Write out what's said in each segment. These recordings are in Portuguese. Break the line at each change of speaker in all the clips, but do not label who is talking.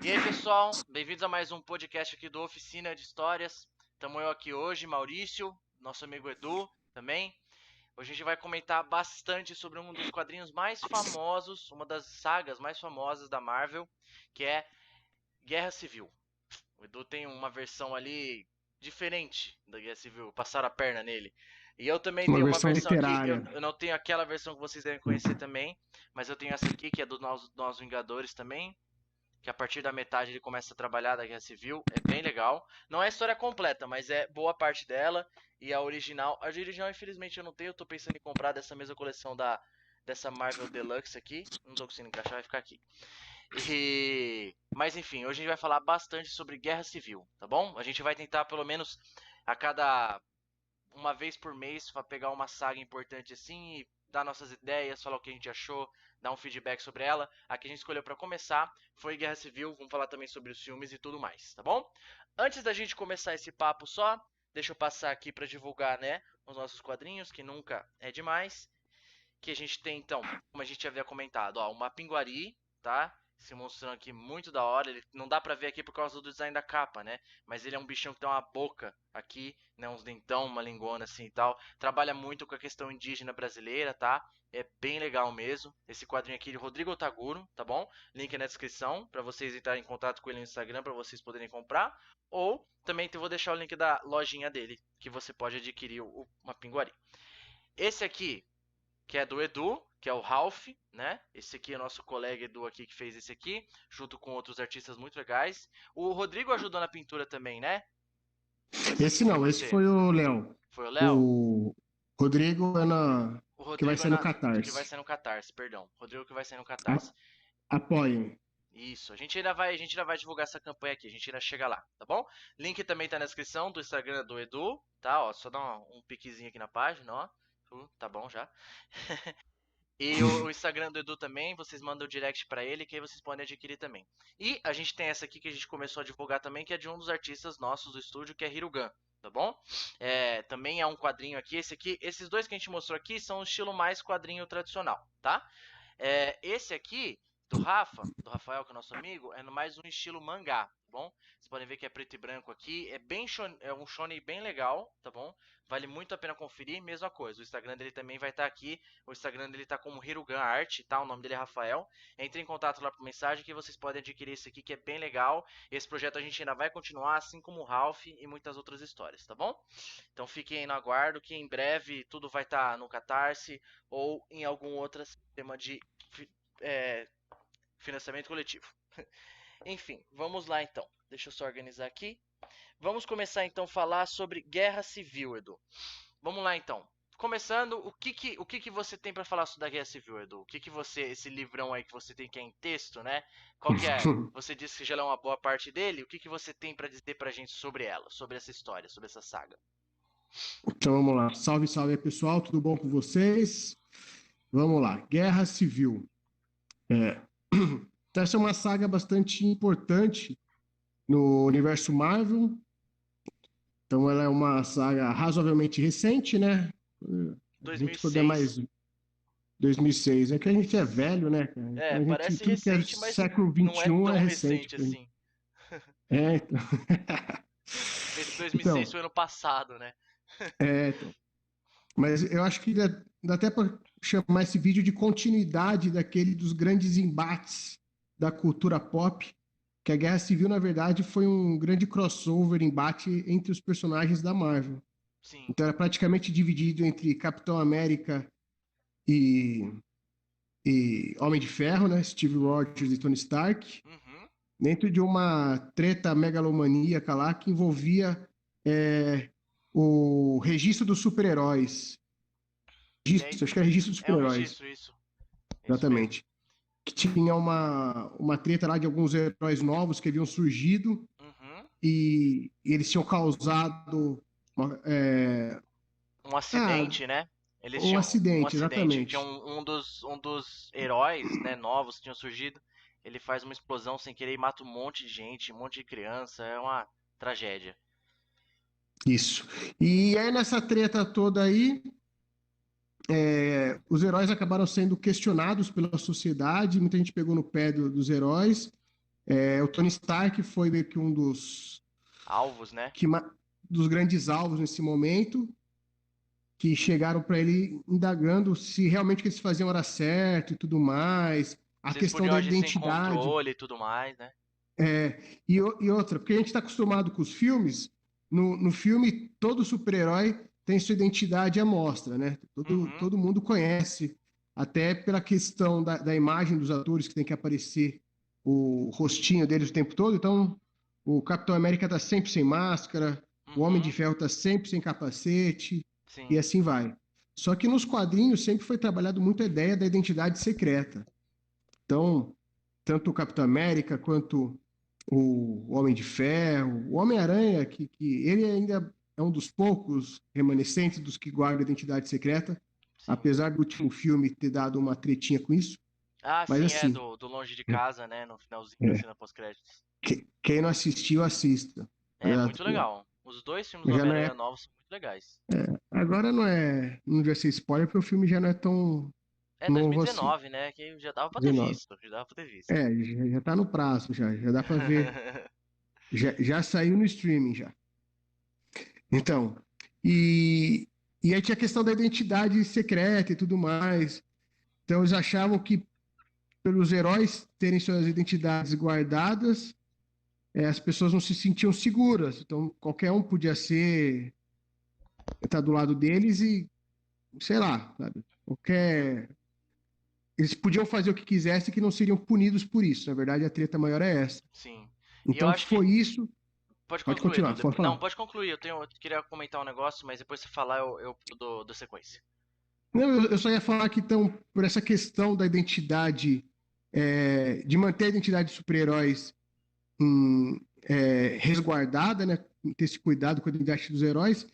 E aí, pessoal, bem-vindos a mais um podcast aqui do Oficina de Histórias. Estamos eu aqui hoje, Maurício, nosso amigo Edu também. Hoje a gente vai comentar bastante sobre um dos quadrinhos mais famosos, uma das sagas mais famosas da Marvel, que é Guerra Civil. O Edu tem uma versão ali diferente da Guerra Civil, passaram a perna nele. E eu também
Uma
tenho uma
versão
versão aqui, eu,
literária.
eu não tenho aquela versão que vocês devem conhecer também, mas eu tenho essa aqui, que é dos Nós Vingadores também, que a partir da metade ele começa a trabalhar da Guerra Civil, é bem legal. Não é a história completa, mas é boa parte dela. E a original infelizmente eu não tenho, eu tô pensando em comprar dessa mesma coleção dessa Marvel Deluxe aqui. Não tô conseguindo encaixar, vai ficar aqui. Mas enfim, hoje a gente vai falar bastante sobre Guerra Civil, tá bom? A gente vai tentar pelo menos a cada uma vez por mês para pegar uma saga importante assim e dar nossas ideias, falar o que a gente achou, dar um feedback sobre ela. A que a gente escolheu para começar foi Guerra Civil, vamos falar também sobre os filmes e tudo mais, tá bom? Antes da gente começar esse papo só, deixa eu passar aqui para divulgar, né, os nossos quadrinhos, que nunca é demais. Que a gente tem então, como a gente havia comentado, ó, uma Pinguari, tá? Se mostrando aqui muito da hora. Ele não dá pra ver aqui por causa do design da capa, né? Mas ele é um bichão que tem uma boca aqui, né? Uns dentão, uma lingona assim e tal. Trabalha muito com a questão indígena brasileira, tá? É bem legal mesmo. Esse quadrinho aqui de Rodrigo Otaguro, tá bom? Link na descrição para vocês entrarem em contato com ele no Instagram para vocês poderem comprar. Ou também vou deixar o link da lojinha dele, que você pode adquirir uma Pinguari. Esse aqui que é do Edu, que é o Ralph, né? Esse aqui é o nosso colega Edu aqui que fez esse aqui, junto com outros artistas muito legais. O Rodrigo ajudou na pintura também, né? Esse aqui
Esse
foi
não, esse
você.
foi o Léo.
Foi o Léo?
O Rodrigo é na...
O
que vai
Rodrigo é
ser no
que vai
Catarse.
ser no Catarse, perdão. Rodrigo que vai ser no Catarse.
Apoiem.
Isso, a gente ainda vai divulgar essa campanha aqui, a gente ainda chega lá, tá bom? Link também tá na descrição do Instagram do Edu, tá? Ó, só dá um piquezinho aqui na página, ó. Tá bom já. E o Instagram do Edu também, vocês mandam o direct pra ele, que aí vocês podem adquirir também. E a gente tem essa aqui que a gente começou a divulgar também, que é de um dos artistas nossos do estúdio, que é Hirugan, tá bom? Também é um quadrinho aqui, esses dois que a gente mostrou aqui são o estilo mais quadrinho tradicional, tá? Esse aqui, do Rafael, que é nosso amigo, é mais um estilo mangá, tá bom? Vocês podem ver que é preto e branco aqui, é um shonen bem legal, tá bom? Vale muito a pena conferir, mesma coisa, o Instagram dele também vai estar aqui, o Instagram dele tá como Hirugan Art, tá? O nome dele é Rafael. Entre em contato lá por mensagem que vocês podem adquirir esse aqui que é bem legal. Esse projeto a gente ainda vai continuar, assim como o Ralph e muitas outras histórias, tá bom? Então fiquem aí no aguardo que em breve tudo vai estar no Catarse ou em algum outro sistema de é, financiamento coletivo. Enfim, vamos lá então. Deixa eu só organizar aqui. Vamos começar então a falar sobre Guerra Civil, Edu. Vamos lá então. Começando, o que você tem para falar sobre a Guerra Civil, Edu? O que você, esse livrão aí que você tem que é em texto, né? Qual que é? Você disse que já leu uma boa parte dele. O que você tem para dizer pra gente sobre ela, sobre essa história, sobre essa saga?
Então vamos lá. Salve, salve pessoal, tudo bom com vocês? Vamos lá. Guerra Civil. É... Essa é uma saga bastante importante no universo Marvel. Então ela é uma saga razoavelmente recente, né? A gente puder
2006.
mais 2006. É que a gente é velho, né, cara? Então a gente,
Parece
tudo que é
recente, mas
século
não é
21 é
tão
recente
recente
pra gente.
assim.
Então.
Pensa que 2006
Então,
foi ano passado, né?
então. Mas eu acho que dá até para chamar esse vídeo de continuidade daquele dos grandes embates da cultura pop, que a Guerra Civil, na verdade, foi um grande crossover, embate entre os personagens da Marvel.
Sim.
Então era praticamente dividido entre Capitão América e, e Homem de Ferro, né? Steve Rogers e Tony Stark,
Uhum.
dentro de uma treta megalomaníaca lá que envolvia o registro dos super-heróis.
E aí,
Acho que é registro dos
é um
super-heróis,
registro isso. É isso mesmo.
exatamente. Que tinha uma treta lá de alguns heróis novos que haviam surgido
Uhum.
e eles tinham causado
Um acidente, né? Eles
um
tinham um
acidente,
acidente. Tinha
exatamente.
um dos heróis, né, novos que tinham surgido. Ele faz uma explosão sem querer e mata um monte de gente, um monte de criança. É uma tragédia.
Isso. E aí nessa treta toda aí, os heróis acabaram sendo questionados pela sociedade, muita gente pegou no pé dos heróis, O Tony Stark foi meio que um
Alvos, né?
dos grandes alvos nesse momento, que chegaram para ele indagando se realmente o que eles faziam era certo e tudo mais, a
Vocês
questão
podiam
da
agir sem
identidade.
controle e tudo mais, né?
E outra, porque a gente está acostumado com os filmes, no filme todo super-herói tem sua identidade à mostra, né?
Uhum,
Todo mundo conhece, até pela questão da imagem dos atores que tem que aparecer o rostinho deles o tempo todo. Então, o Capitão América está sempre sem máscara, o Homem de
uhum,
Ferro está sempre sem capacete, e
sim.
assim vai. Só que nos quadrinhos sempre foi trabalhado muito a ideia da identidade secreta. Então, tanto o Capitão América quanto o Homem de Ferro, o Homem-Aranha, que ele ainda é um dos poucos remanescentes dos que guardam a identidade secreta,
Sim.
apesar do último filme ter dado uma tretinha com isso.
Ah,
Mas
sim, é
assim,
do Longe de Casa, né? No finalzinho da
é,
cena pós-créditos.
quem não assistiu, assista.
É muito legal. Os dois filmes do
Já não
Homem-Aranha
é,
novos são muito legais.
agora não devia ser spoiler, porque o filme já não é tão
É
novo assim.
2019, né? Que já dava pra ter
19.
visto. Já dava pra ter visto.
Já tá no prazo, já dá para ver, já saiu no streaming já. Então, e, e aí tinha a questão da identidade secreta e tudo mais. Então, eles achavam que, pelos heróis terem suas identidades guardadas, as pessoas não se sentiam seguras. Então, qualquer um podia estar do lado deles e, sei lá, sabe?
Uhum,
Eles podiam fazer o que quisessem que não seriam punidos por isso. Na verdade, a treta maior é essa.
sim. E eu
Então,
acho que.
foi isso.
Pode
Pode
concluir,
continuar,
Edu.
pode
Não,
falar.
pode concluir. Eu queria comentar um negócio, mas depois você falar, eu dou sequência.
Não, eu só ia falar que, então, por essa questão da identidade, de manter a identidade de super-heróis resguardada, né, ter esse cuidado com a identidade dos heróis,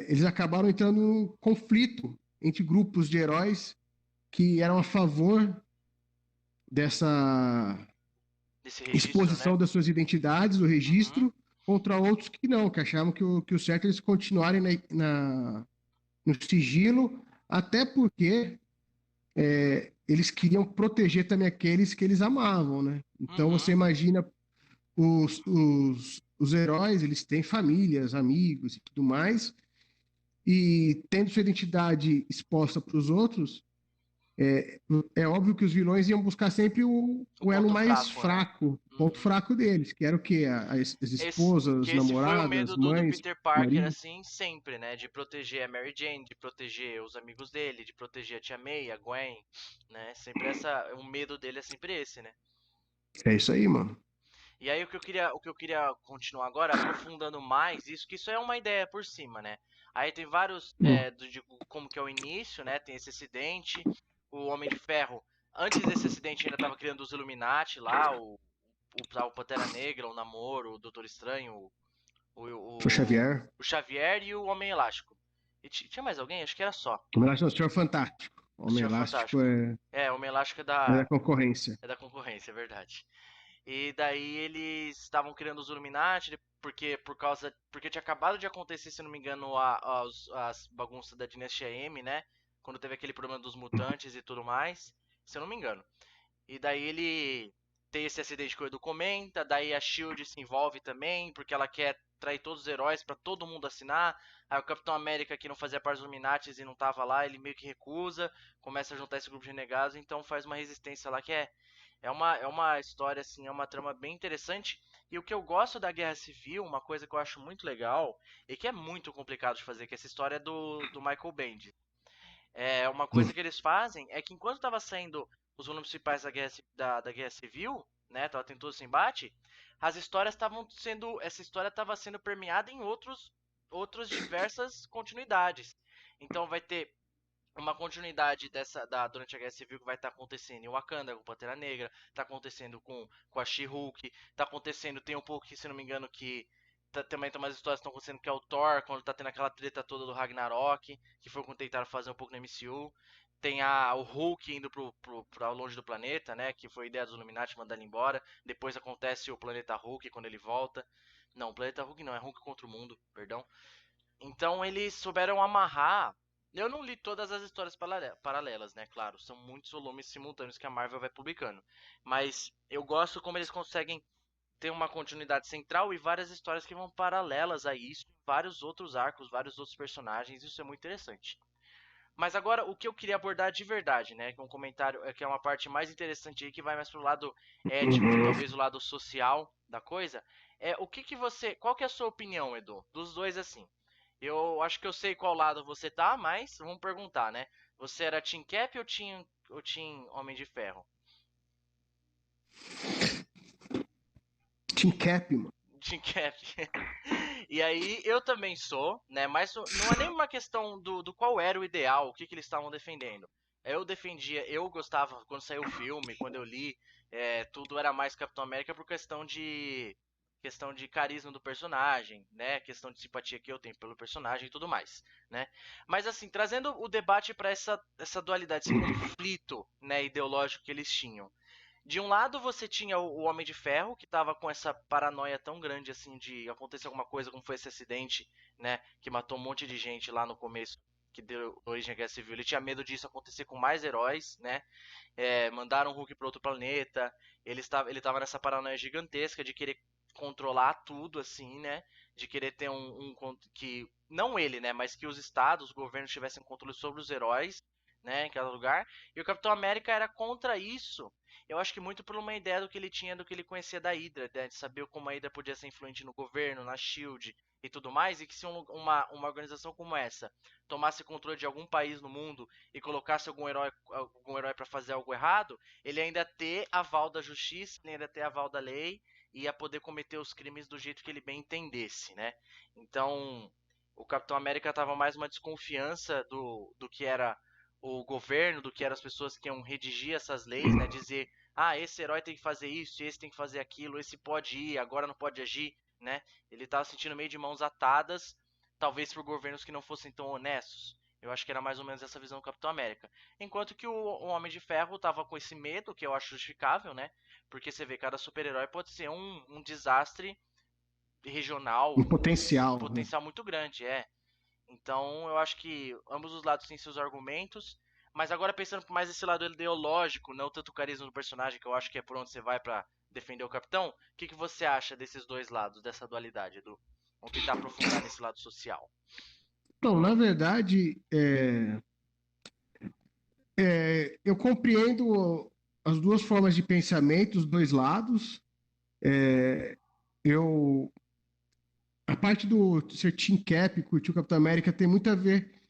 eles acabaram entrando num conflito entre grupos de heróis que eram a favor dessa
Desse registro, né?
exposição das suas identidades, do
Uhum,
registro, contra outros que não, que achavam que o certo é eles continuarem no sigilo, até porque eles queriam proteger também aqueles que eles amavam, né? Então você
uhum.
imagina os heróis, eles têm famílias, amigos e tudo mais, e tendo sua identidade exposta para os outros, é óbvio que os vilões iam buscar sempre
O
o elo
ponto
mais
fraco, né?
fraco, ponto
Uhum.
fraco deles, que era o quê? As
Que
esposas,
esse foi o
namoradas,
medo do
mães,
Peter Parker,
maridos.
assim, sempre, né? De proteger a Mary Jane, de proteger os amigos dele, de proteger a Tia May, a Gwen, né? Sempre o medo dele é sempre esse, né?
É isso aí, mano.
E aí o que eu queria continuar agora, aprofundando mais isso, que isso é uma ideia por cima, né? Aí tem vários, de como que é o início, né? Tem esse acidente, o Homem de Ferro, antes desse acidente ainda tava criando os Illuminati lá, o Pantera Negra, o Namor, o Doutor Estranho, o,
O
o,
Xavier.
o Xavier e o Homem Elástico. E tinha mais alguém? Acho que era só.
O Elástico, o Senhor Fantástico. O
O
Homem
Senhor
Elástico
Fantástico.
é,
É, o Homem Elástico
é da concorrência.
é da concorrência, é verdade. E daí eles estavam criando os Illuminati, porque tinha acabado de acontecer, se não me engano, as bagunças da Dinastia M, né? Quando teve aquele problema dos mutantes e tudo mais, se eu não me engano. E daí ele tem esse acidente que o Edu comenta, daí a Shield se envolve também, porque ela quer trair todos os heróis pra todo mundo assinar. Aí o Capitão América, que não fazia parte dos Illuminati e não tava lá, ele meio que recusa, começa a juntar esse grupo de renegados, então faz uma resistência lá que é uma história, assim, é uma trama bem interessante. E o que eu gosto da Guerra Civil, uma coisa que eu acho muito legal, e que é muito complicado de fazer, que é essa história do Michael Bendis. É, uma coisa que eles fazem é que enquanto estava saindo os volumes principais da Guerra Civil, né, tava tendo todo esse embate, as histórias estavam sendo, essa história estava sendo permeada em outras diversas continuidades. Então vai ter uma continuidade durante a Guerra Civil que vai estar acontecendo em Wakanda com Pantera Negra, está acontecendo com a She-Hulk, está acontecendo, tem um pouco que, se não me engano, que também tem umas histórias que estão acontecendo que é o Thor, quando tá tendo aquela treta toda do Ragnarok, que foi o que tentaram fazer um pouco no MCU. Tem o Hulk indo pra longe do planeta, né? Que foi a ideia dos Illuminati mandar ele embora. Depois acontece o planeta Hulk quando ele volta. Não, o planeta Hulk não, é Hulk contra o mundo, perdão. Então eles souberam amarrar. Eu não li todas as histórias paralelas, né? Claro, são muitos volumes simultâneos que a Marvel vai publicando. Mas eu gosto como eles conseguem ter uma continuidade central e várias histórias que vão paralelas a isso, vários outros arcos, vários outros personagens, isso é muito interessante. Mas agora o que eu queria abordar de verdade, né, que é um comentário, que é uma parte mais interessante aí que vai mais pro lado ético,
Uhum.
talvez o lado social da coisa, é o que que você, qual que é a sua opinião, Edu? Dos dois assim. Eu acho que eu sei qual lado você tá, mas vamos perguntar, né? Você era Team Cap ou Team Homem de Ferro?
Team Cap, mano.
Team Cap. E aí eu também sou, né? Mas não é nem uma questão do qual era o ideal, o que, que eles estavam defendendo. Eu defendia, eu gostava quando saiu o filme, quando eu li, tudo era mais Capitão América por questão de carisma do personagem, né? Questão de simpatia que eu tenho pelo personagem e tudo mais, né? Mas assim, trazendo o debate para essa dualidade, esse conflito, né, ideológico que eles tinham. De um lado você tinha o Homem de Ferro, que tava com essa paranoia tão grande assim de acontecer alguma coisa, como foi esse acidente, né, que matou um monte de gente lá no começo, que deu origem à Guerra Civil. Ele tinha medo disso acontecer com mais heróis, né? Mandaram o Hulk para outro planeta. Ele tava nessa paranoia gigantesca de querer controlar tudo, assim, né? De querer ter que não ele, né, mas que os estados, os governos tivessem controle sobre os heróis, né, em cada lugar. E o Capitão América era contra isso. Eu acho que muito por uma ideia do que ele tinha, do que ele conhecia da Hydra, né, de saber como a Hydra podia ser influente no governo, na Shield e tudo mais, e que se uma organização como essa tomasse controle de algum país no mundo e colocasse algum herói para fazer algo errado, ele ainda ter aval da justiça, ele ainda ter aval da lei e ia poder cometer os crimes do jeito que ele bem entendesse, né? Então, o Capitão América tava mais uma desconfiança do que era o governo, do que eram as pessoas que iam redigir essas leis, né? Dizer, esse herói tem que fazer isso, esse tem que fazer aquilo, esse pode ir, agora não pode agir, né? Ele tava sentindo meio de mãos atadas, talvez por governos que não fossem tão honestos. Eu acho que era mais ou menos essa visão do Capitão América. Enquanto que o Homem de Ferro tava com esse medo, que eu acho justificável, né? Porque você vê, cada super-herói pode ser um desastre regional,
Um
um
potencial, né?
potencial muito grande, é. Então, eu acho que ambos os lados têm seus argumentos, mas agora pensando mais esse lado ideológico, não tanto o carisma do personagem, que eu acho que é por onde você vai pra defender o capitão, o que, que você acha desses dois lados, dessa dualidade, Edu? Vamos tentar aprofundar nesse lado social.
Então, na verdade, eu compreendo as duas formas de pensamento, os dois lados. É, eu, a parte do ser Team Cap, curtir o Capitão América, tem muito a ver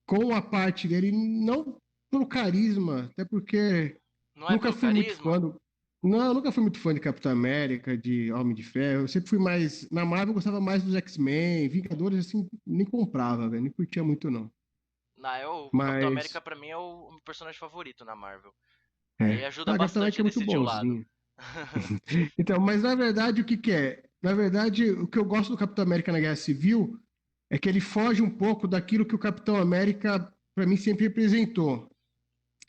com a parte dele, não pelo carisma, até porque
Não é
nunca
pelo
fui muito
carisma?
fã do. Não, nunca fui muito fã de Capitão América, de Homem de Ferro. Eu sempre fui mais. Na Marvel eu gostava mais dos X-Men, Vingadores, assim, nem comprava, velho, nem curtia muito, não.
Não, o Capitão América
Mas.
pra mim é o meu personagem favorito na Marvel. Aí ajuda
Capitão
bastante
América
a
é muito
decidir o lado.
bonzinho. Então, mas na verdade, o que que é? Na verdade, o que eu gosto do Capitão América na Guerra Civil é que ele foge um pouco daquilo que o Capitão América, para mim, sempre representou,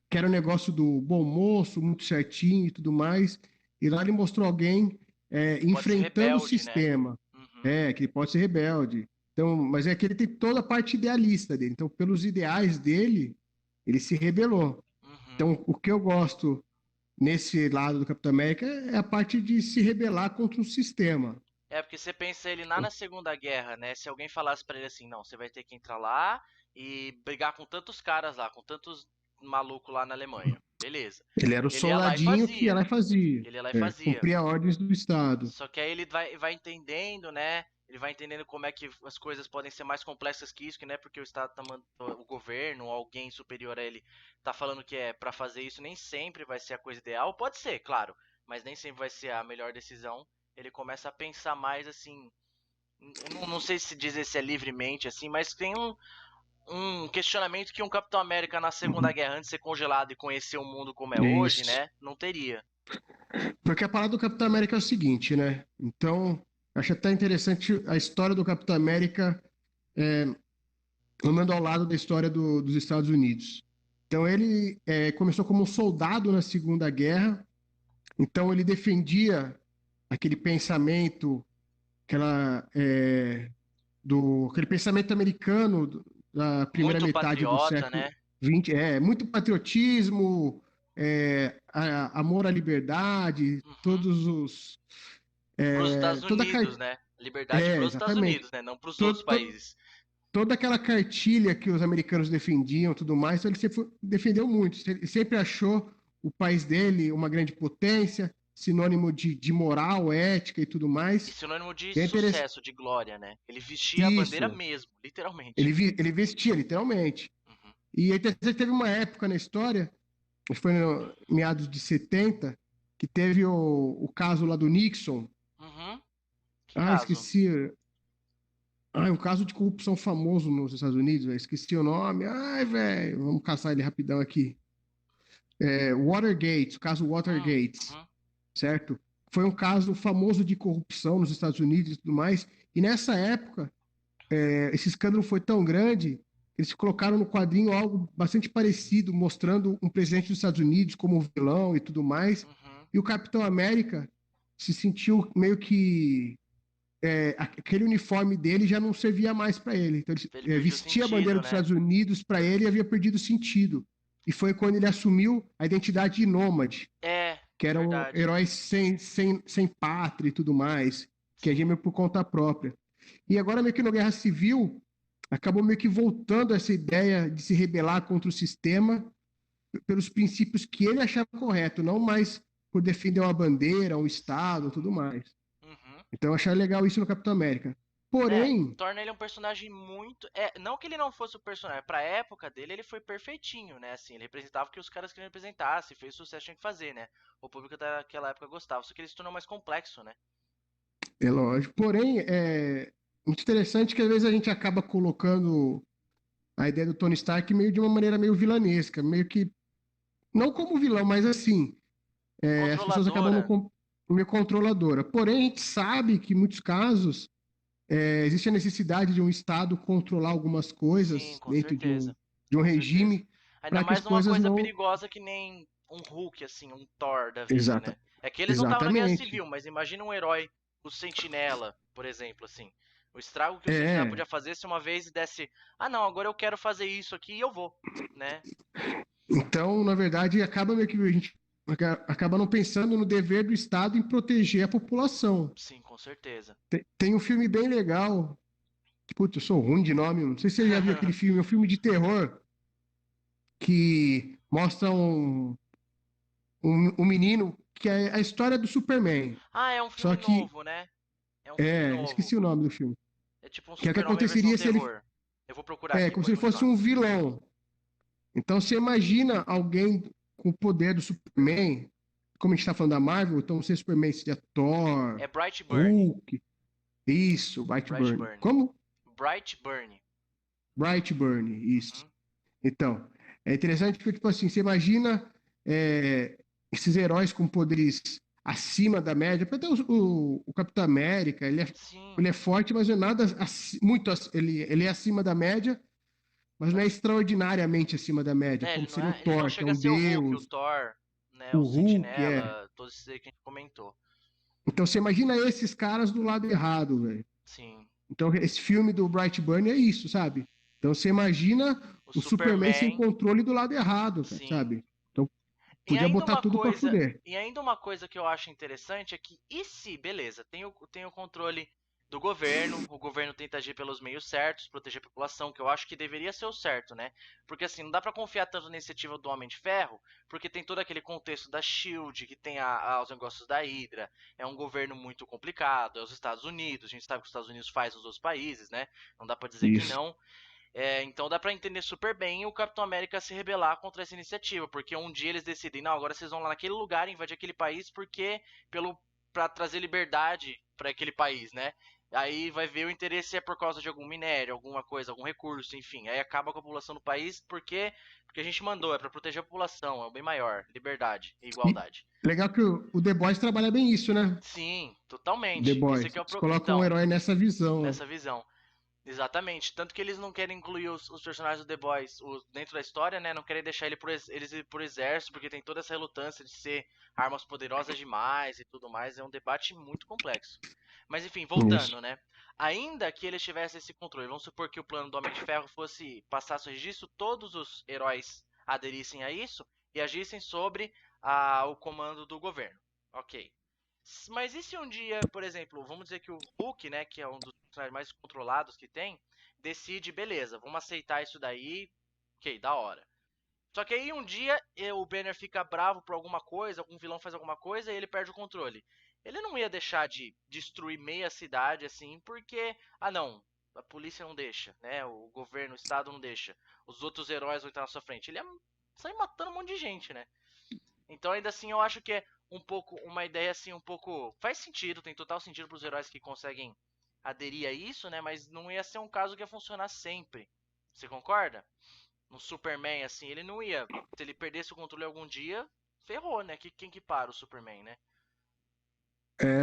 que era o negócio do bom moço, muito certinho e tudo mais. E lá ele mostrou alguém
Pode ser
enfrentando o
rebelde, né?
sistema.
Uhum,
Que ele pode ser rebelde. Então, mas é que ele tem toda a parte idealista dele. Então, pelos ideais dele, ele se rebelou.
uhum.
Então, o que eu gosto nesse lado do Capitão América é a parte de se rebelar contra um sistema.
É, porque você pensa ele lá na Segunda Guerra, né? Se alguém falasse pra ele assim, não, você vai ter que entrar lá e brigar com tantos caras lá, com tantos malucos lá na Alemanha. Beleza.
Ele era o
Ele ia lá e
soldadinho que ia
fazia.
lá e fazia,
Ele ia lá e fazia.
cumpria ordens do Estado.
Só que aí ele vai entendendo, né? Ele vai entendendo como é que as coisas podem ser mais complexas que isso, que não é porque o Estado o governo, alguém superior a ele tá falando que é pra fazer isso, nem sempre vai ser a coisa ideal. Pode ser, claro, mas nem sempre vai ser a melhor decisão. Ele começa a pensar mais assim, eu não sei se dizer se é livremente assim, mas tem um questionamento que um Capitão América na Segunda Guerra, antes de ser congelado e conhecer o mundo como é hoje,
Isso.
né? Não teria.
Porque a parada do Capitão América é o seguinte, né? Então, acho até interessante a história do Capitão América andando ao lado da história dos Estados Unidos. Então, ele começou como um soldado na Segunda Guerra, então ele defendia aquele pensamento, aquele pensamento americano da primeira
Muito
metade do
patriota,
século
né?
XX. Muito patriotismo, amor à liberdade,
Uhum.
todos os.
Para os Estados
Toda a
Unidos, né? Liberdade para os Estados
exatamente.
Unidos, né? Não para os outros
To- to-
países.
Toda aquela cartilha que os americanos defendiam, tudo mais, então ele sempre defendeu muito. Ele sempre achou o país dele uma grande potência, sinônimo de moral, ética e tudo
E
mais.
sinônimo de
E é interessante.
sucesso, de glória, né? Ele vestia a bandeira
Isso.
mesmo, literalmente.
Ele vestia, literalmente.
Uhum.
E é interessante, teve uma época na história, acho que foi no meados de 70, que teve o caso lá do Nixon.
Uhum. Que
Ah,
caso?
esqueci. Ah, é um caso de corrupção famoso nos Estados Unidos, velho. Esqueci o nome. Ai, velho, vamos caçar ele rapidão aqui. Watergate, o caso Watergate,
Uhum.
certo? Foi um caso famoso de corrupção nos Estados Unidos e tudo mais. E nessa época, esse escândalo foi tão grande, eles colocaram no quadrinho algo bastante parecido, mostrando um presidente dos Estados Unidos como vilão e tudo mais.
Uhum.
E o Capitão América se sentiu meio que aquele uniforme dele já não servia mais para ele. Então
Ele
ele
perdeu
vestia a bandeira
sentido,
dos
né?
Estados Unidos para ele e havia perdido sentido. E foi quando ele assumiu a identidade de nômade,
É,
que eram
verdade.
heróis sem pátria e tudo mais, que agiam
Sim.
meio por conta própria. E agora, meio que na Guerra Civil, acabou meio que voltando essa ideia de se rebelar contra o sistema pelos princípios que ele achava correto, não mais por defender uma bandeira, um Estado, tudo mais.
Uhum.
Então, eu achei legal isso no Capitão América.
É,
Porém,
torna ele um personagem muito. É, não que ele não fosse o personagem, pra época dele ele foi perfeitinho, né? Assim, ele representava o que os caras queriam representar, se fez sucesso tinha que fazer, né? O público daquela época gostava, só que ele se tornou mais complexo, né?
é lógico. Porém, é muito interessante que às vezes a gente acaba colocando a ideia do Tony Stark meio de uma maneira meio vilanesca, meio que não como vilão, mas assim, as pessoas acabam
Controladora.
meio controladora. Porém, a gente sabe que em muitos casos existe a necessidade de um Estado controlar algumas
Sim,
coisas
com
dentro
certeza.
de um
Com certeza.
regime
Ainda
para que as
mais numa
coisas
coisa
não.
perigosa que nem um Hulk, assim, um Thor da vida,
Exata,
né? É que eles não estavam na Guerra
exatamente.
Civil, mas imagina um herói, o Sentinela, por exemplo, assim. O estrago que o Sentinela
É.
podia fazer se uma vez desse, ah não, agora eu quero fazer isso aqui e eu vou, né?
Então, na verdade, acaba meio que a gente acaba não pensando no dever do Estado em proteger a população.
Sim, com certeza.
Tem um filme bem legal, que, putz, eu sou ruim de nome, não sei se você já viu aquele filme, é um filme de terror que mostra um menino que é a história do Superman.
Ah, é um
Só
filme
que,
novo, né? É um filme novo.
esqueci o nome do filme.
É tipo um
Que é o que
Super-Homem versão
aconteceria se ele,
terror. Eu vou procurar aqui,
como se
pode
ele fosse
continuar.
um vilão. Então, você imagina alguém com o poder do Superman, como a gente está falando da Marvel, então se Superman seria Thor,
É Brightburn.
Hulk, isso, Brightburn.
Brightburn.
Como?
Brightburn.
Brightburn, isso.
Uhum.
Então, é interessante porque, tipo assim, você imagina esses heróis com poderes acima da média, até o Capitão América,
Sim.
ele é forte, mas não é nada muito, ele é acima da média, mas não é extraordinariamente acima da média,
É,
como seria o
ele não
Thor, que é
chega a
um
ser o Hulk, o
deus,
Thor, né,
o
o
Hulk,
Sentinela, todos esses aí que a gente comentou.
Então você imagina esses caras do lado errado, velho.
Sim.
Então esse filme do Brightburn é isso, sabe? Então você imagina
O
o Superman sem
Superman,
controle do lado errado, cara,
sim.
sabe? Então
E
podia
ainda
botar
uma
tudo pra
coisa,
fuder.
e ainda uma coisa que eu acho interessante é que, e se, beleza, tem o controle do governo, o governo tenta agir pelos meios certos, proteger a população, que eu acho que deveria ser o certo, né? Porque assim, não dá pra confiar tanto na iniciativa do Homem de Ferro, porque tem todo aquele contexto da SHIELD, que tem os negócios da Hydra, é um governo muito complicado, é os Estados Unidos, a gente sabe que os Estados Unidos faz nos outros países, né? Não dá pra dizer que
Isso.
não. Então dá pra entender super bem o Capitão América se rebelar contra essa iniciativa, porque um dia eles decidem, não, agora vocês vão lá naquele lugar invadir aquele país porque para trazer liberdade para aquele país, né? Aí vai ver o interesse é por causa de algum minério, alguma coisa, algum recurso, enfim. Aí acaba com a população do país porque a gente mandou, é para proteger a população, é o bem maior, liberdade e
E
igualdade.
legal que o The Boys trabalha bem isso, né?
Sim,
The
totalmente. Esse
Boys.
aqui é o
Eles colocam o
então,
herói nessa visão.
nessa visão. Exatamente. Tanto que eles não querem incluir os personagens do The Boys dentro da história, né? Não querem deixar eles ir pro exército, porque tem toda essa relutância de ser armas poderosas demais e tudo mais. É um debate muito complexo. Mas enfim,
Isso.
voltando, né? Ainda que eles tivessem esse controle, vamos supor que o plano do Homem de Ferro fosse passasse o registro, todos os heróis aderissem a isso e agissem sobre o comando do governo. Ok. Mas e se um dia, por exemplo, vamos dizer que o Hulk, né, que é um dos personagens mais controlados que tem, decide, beleza, vamos aceitar isso daí, ok, da hora. Só que aí um dia o Banner fica bravo por alguma coisa, algum vilão faz alguma coisa e ele perde o controle. Ele não ia deixar de destruir meia cidade assim, porque, não, a polícia não deixa, né, o governo, o estado não deixa, os outros heróis vão estar na sua frente. Ele ia sair matando um monte de gente, né? Então, ainda assim, eu acho que é um pouco uma ideia assim, um pouco faz sentido, tem total sentido para os heróis que conseguem aderir a isso, né? Mas não ia ser um caso que ia funcionar sempre. Você concorda? No Superman, assim, ele não ia. Se ele perdesse o controle algum dia, ferrou, né? Quem que para o Superman, né?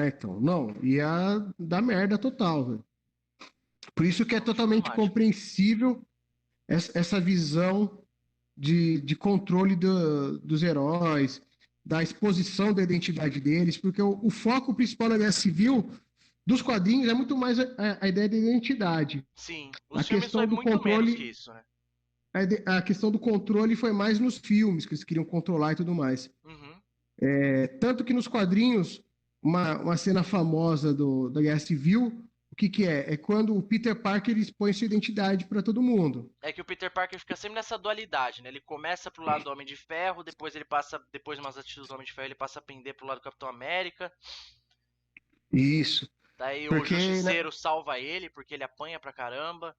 Então, não, ia dar merda total, velho. Por isso que é
Não no filme do
totalmente
Mágico.
compreensível essa visão de controle dos heróis, da exposição da identidade deles, porque o foco principal da Guerra Civil dos quadrinhos é muito mais a ideia da identidade.
Sim,
A
os filmes foi
questão do
muito menos que
controle,
isso, né?
a questão do controle foi mais nos filmes que eles queriam controlar e tudo mais.
Uhum.
Tanto que nos quadrinhos, uma cena famosa da Guerra Civil, o que é? É quando o Peter Parker expõe sua identidade para todo mundo.
É que o Peter Parker fica sempre nessa dualidade, né? Ele começa pro lado do Homem de Ferro, depois ele passa, depois de umas atitudes do Homem de Ferro, ele passa a pender pro lado do Capitão América.
Isso.
Daí o
Porque, né,
Justiceiro salva ele, porque ele apanha pra caramba.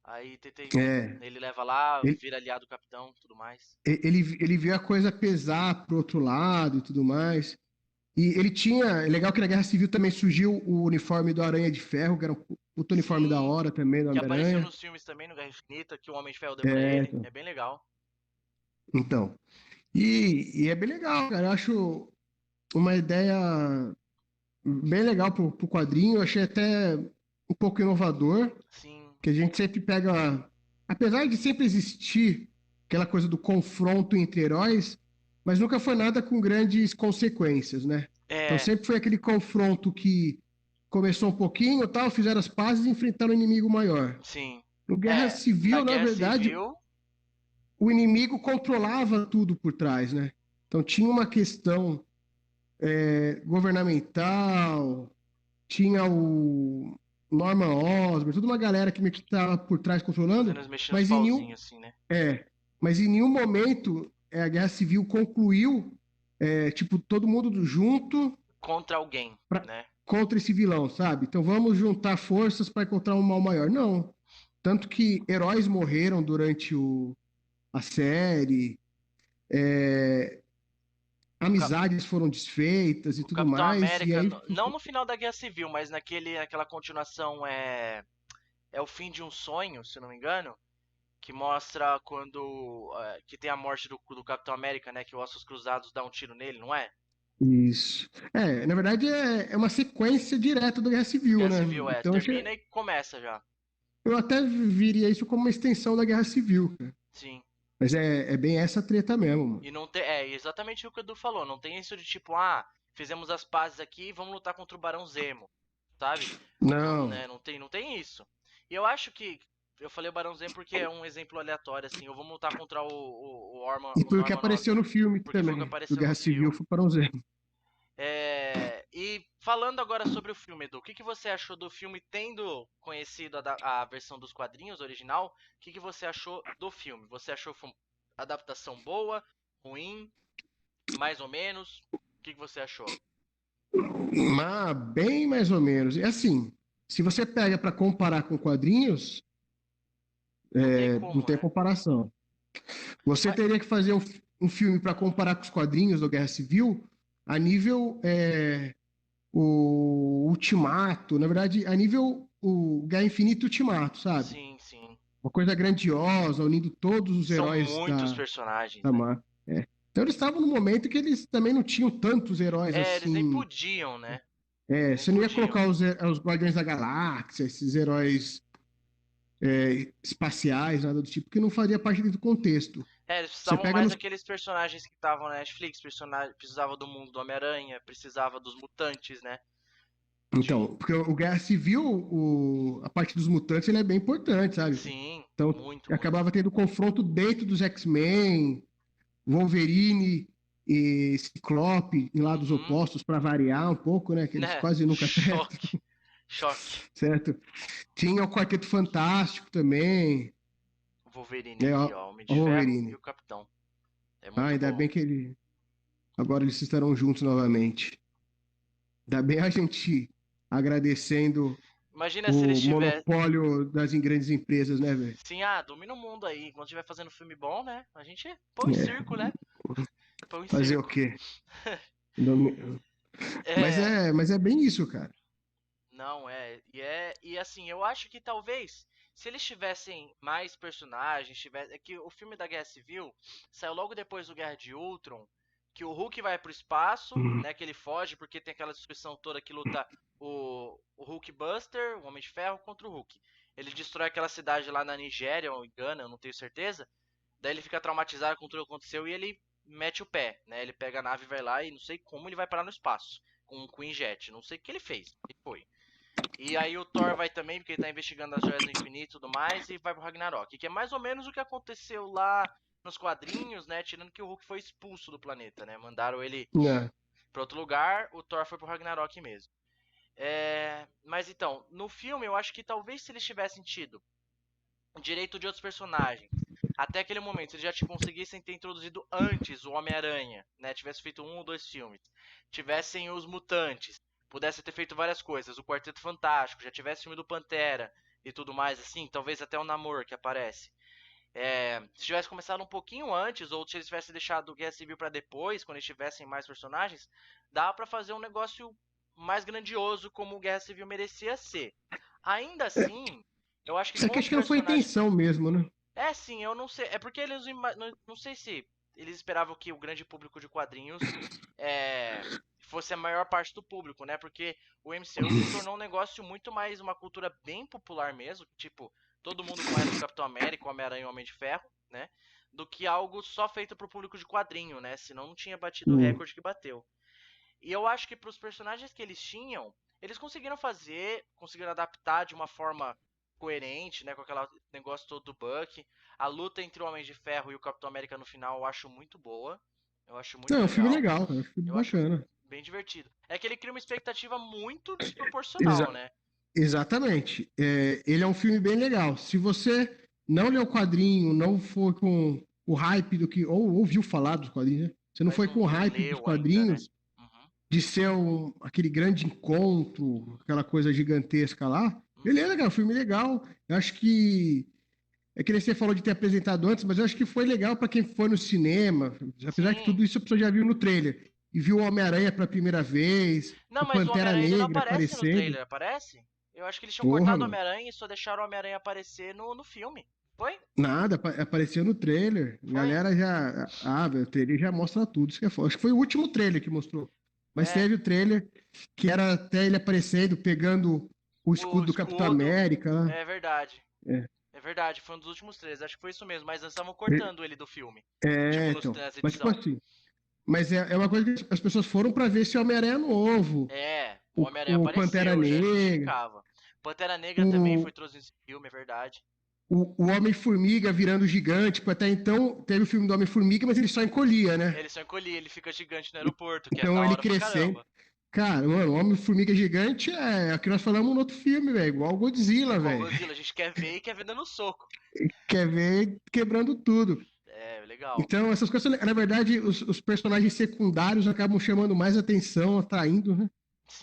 Aí
é,
ele leva lá,
ele,
vira aliado do capitão tudo mais.
ele viu a coisa pesar pro outro lado e tudo mais. E ele tinha. É legal que na Guerra Civil também surgiu o uniforme do Aranha de Ferro, que era um puto uniforme da
Sim,
hora também, do
que apareceu
Homem-Aranha.
nos filmes também, no Guerra Infinita, que o Homem de Ferro deu pra
É,
ele. É bem legal.
então. E é bem legal, cara. Eu acho uma ideia bem legal pro quadrinho. Eu achei até um pouco inovador,
Sim,
que a gente sempre pega. Apesar de sempre existir aquela coisa do confronto entre heróis, mas nunca foi nada com grandes consequências, né? Então
é,
sempre foi aquele confronto que começou um pouquinho, tal, fizeram as pazes e enfrentaram um inimigo maior.
sim.
No Guerra
É, na
Civil, na
Guerra
verdade,
Civil,
o inimigo controlava tudo por trás, né? Então tinha uma questão governamental, tinha o Norman Osborn, toda uma galera que meio que estava por trás controlando,
fazendo mexendo os
mas em nenhum,
pauzinhos assim, né?
mas em nenhum momento a Guerra Civil concluiu, tipo, todo mundo junto
Contra alguém,
pra,
né?
contra esse vilão, sabe? Então vamos juntar forças para encontrar um mal maior. Não. Tanto que heróis morreram durante a série, é,
O, Cap-
amizades foram desfeitas e
o
tudo
Capitão
mais, e
América,
aí
não no final da Guerra Civil, mas naquela continuação é o fim de um sonho, se não me engano, que mostra quando que tem a morte do Capitão América, né? Que o Ossos Cruzados dá um tiro nele, não é?
isso. Na verdade é uma sequência direta da Guerra Civil,
Guerra
né?
Civil,
Então
termina e começa já.
eu até viria isso como uma extensão da Guerra Civil, cara.
Sim.
Mas é bem essa treta mesmo, mano.
E não tem. É exatamente o que o Edu falou. Não tem isso de tipo, fizemos as pazes aqui e vamos lutar contra o Barão Zemo. Sabe? Não,
Não.
né, não tem isso. E eu acho que. Eu falei o Barão Zemo porque é um exemplo aleatório, assim. Ou vamos lutar contra
E
o
foi o que
Norman
apareceu
Osborn.
no filme
Porque foi o que
também. Do
apareceu no
Guerra Civil
filme.
foi para um zero.
E falando agora sobre o filme, Edu, o que você achou do filme, tendo conhecido a versão dos quadrinhos original? O que você achou do filme? Você achou uma adaptação boa, ruim, mais ou menos? O que você achou?
Mas bem mais ou menos. É assim, se você pega para comparar com quadrinhos,
Não tem
não
como,
tem
né?
comparação. Você
Mas,
teria que fazer um filme para comparar com os quadrinhos da Guerra Civil a nível o Ultimato, na verdade, a nível o Guerra Infinita e Ultimato, sabe?
sim, sim.
Uma coisa grandiosa, unindo todos os
São
heróis
muitos personagens,
da
né?
Marvel. Então eles estavam num momento que eles também não tinham tantos heróis
Eles nem
assim.
podiam, né? Eles nem
Você não ia
podiam.
colocar os Guardiões da Galáxia, esses heróis espaciais, nada do tipo, que não fazia parte do contexto.
Eles
Você
precisavam
pega
mais
nos...
daqueles personagens que estavam na Netflix, precisava do mundo do Homem-Aranha, precisava dos mutantes, né? De...
Então, porque o Guerra Civil, a parte dos mutantes, ele é bem importante, sabe?
Sim,
Então,
muito, muito.
acabava tendo confronto dentro dos X-Men, Wolverine e Ciclope em lados
Uhum.
opostos para variar um pouco, né? Que eles
Né?
quase nunca acertam,
Choque. Choque.
certo? Tinha o Quarteto Fantástico também,
O Wolverine
né?
aqui, ó. Homem
O
de Ferro e
Wolverine.
o Capitão. É
Ah,
muito
ainda
bom.
bem que agora eles estarão juntos novamente. Ainda bem a gente agradecendo
Imagina se eles
o
tivessem.
monopólio das grandes empresas, né, velho?
Sim, domina o mundo aí. Quando estiver fazendo filme bom, né? A gente põe em
É,
circo, né? Põe em
fazer o
circo.
quê? Mas
É.
é bem isso, cara.
Não, e assim, eu acho que talvez se eles tivessem mais personagens, é que o filme da Guerra Civil saiu logo depois do Guerra de Ultron, que o Hulk vai pro espaço,
Hum.
né, que ele foge porque tem aquela discussão toda que luta o Hulk Buster, o Homem de Ferro contra o Hulk. Ele destrói aquela cidade lá na Nigéria ou em Gana, eu não tenho certeza. Daí ele fica traumatizado com tudo que aconteceu e ele mete o pé, né? Ele pega a nave e vai lá e não sei como ele vai parar no espaço com o Queen Jet, não sei o que ele fez. E foi. E aí o Thor vai também, porque ele tá investigando as joias do infinito e tudo mais, e vai pro Ragnarok. Que é mais ou menos o que aconteceu lá nos quadrinhos, né? Tirando que o Hulk foi expulso do planeta, né? Mandaram ele
É.
pra outro lugar, o Thor foi pro Ragnarok mesmo. Mas então, no filme eu acho que talvez se eles tivessem tido direito de outros personagens, até aquele momento, se eles já conseguissem ter introduzido antes o Homem-Aranha, né? Tivesse feito um ou dois filmes, tivessem os mutantes, pudesse ter feito várias coisas, o Quarteto Fantástico, já tivesse filme do Pantera e tudo mais, assim, talvez até o Namor que aparece. Se tivesse começado um pouquinho antes, ou se eles tivessem deixado o Guerra Civil pra depois, quando eles tivessem mais personagens, dá pra fazer um negócio mais grandioso como o Guerra Civil merecia ser. Ainda assim, eu acho que
Isso
com
aqui
os
acho que não foi
personagens.
intenção mesmo, né?
Sim, eu não sei. É porque eles não sei se eles esperavam que o grande público de quadrinhos fosse a maior parte do público, né? Porque o MCU se tornou um negócio muito mais uma cultura bem popular mesmo, tipo, todo mundo conhece o Capitão América, o Homem-Aranha e o Homem de Ferro, né? Do que algo só feito pro público de quadrinho, né? Senão não tinha batido o
Hum.
recorde que bateu. E eu acho que pros personagens que eles tinham, eles conseguiram fazer, conseguiram adaptar de uma forma coerente, né, com aquele negócio todo do Buck. A luta entre o Homem de Ferro e o Capitão América no final eu acho muito boa. Eu acho
Não,
muito
é um filme
legal.
legal, cara. É um filme
Eu acho
bacana.
bem divertido. É que ele cria uma expectativa muito desproporcional,
Exa-
né?
exatamente. Ele é um filme bem legal. Se você não leu o quadrinho, não foi com o hype do que. Ou ouviu falar dos quadrinhos, né? Você não
Mas
foi com o
não
hype dos
leu ainda, né?
quadrinhos
Uhum,
de ser aquele grande encontro, aquela coisa gigantesca lá. Beleza,
uhum.
cara, um filme legal. Eu acho que. É que nem você falou de ter apresentado antes, mas eu acho que foi legal para quem foi no cinema. Apesar que
Sim.
tudo isso a pessoa já viu no trailer. E viu o Homem-Aranha pela primeira vez,
Não,
o
mas o
Pantera
Homem-Aranha ele não
Negra
aparece no
aparecendo.
trailer, aparece? Eu acho que eles tinham
Porra,
cortado o
mano.
Homem-Aranha e só deixaram o Homem-Aranha aparecer no filme. Foi?
Nada, apareceu no trailer. A
Foi?
galera já. Ah, velho, o trailer já mostra tudo. Isso que é foda. Acho que foi o último trailer que mostrou. Mas
É,
teve o trailer que era até ele aparecendo, pegando o
o
escudo do Capitão
escudo.
América lá.
É verdade.
É,
É verdade, foi um dos últimos três. Acho que foi isso mesmo, mas eles estavam cortando ele do filme. Tipo,
então.
nas
Mas, tipo
edição.
assim. Mas é uma coisa que as pessoas foram pra ver esse Homem-Aranha novo.
O Homem-Aranha
O Pantera
apareceu, já
Negra.
justificava. Pantera Negra também foi
O,
trouxe nesse filme, é verdade.
o Homem-Formiga virando gigante. Tipo, até então teve o filme do Homem-Formiga, mas ele só encolhia, né?
Ele só encolhe, ele fica gigante no aeroporto, que é
Então
da
ele
hora pra
crescendo.
caramba.
Cara, mano, o Homem-Formiga Gigante é o que nós falamos no outro filme, velho. Igual o Godzilla,
Igual
velho.
Godzilla, a gente quer ver e quer ver dando soco.
Quer ver quebrando tudo.
Legal.
Então, essas coisas, na verdade, os personagens secundários acabam chamando mais atenção, atraindo, né?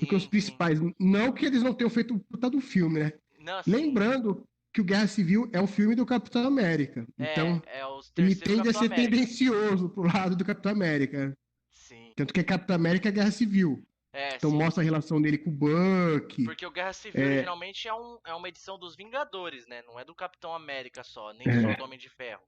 Do que os
Sim, sim.
principais. Não que eles não tenham feito o puta do filme, né?
Não, sim.
Lembrando que o Guerra Civil é um filme do Capitão América. Então,
É o
ele
terceiro
tende a
Capitão
ser
América.
tendencioso pro lado do Capitão América.
Sim.
Tanto que é Capitão América é Guerra Civil. Então
Sim.
mostra a relação dele com o Buck.
Porque o Guerra Civil
É,
originalmente é uma edição dos Vingadores, né? Não é do Capitão América só, nem só do
é.
Homem de Ferro.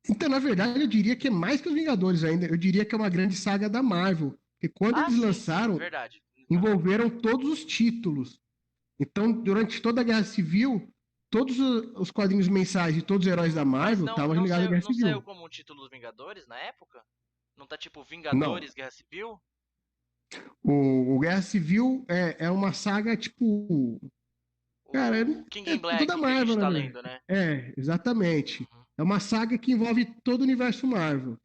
Então, na verdade, eu diria que é mais que os Vingadores ainda. Eu diria que é uma grande saga da Marvel. Porque quando eles
Sim, sim,
lançaram,
verdade. Aham.
envolveram todos os títulos. Então, durante toda a Guerra Civil, todos os quadrinhos mensais de todos os heróis da
Mas
Marvel estavam ligados à Guerra
não saiu
Civil.
como um título dos Vingadores na época? Não tá tipo
Não.
Vingadores Guerra Civil?
O Guerra Civil é uma saga, tipo. Cara,
O King in
toda
Black que a
Marvel,
gente
na
tá
verdade.
lendo, né?
Exatamente.
Uhum.
É uma saga que envolve todo o universo Marvel.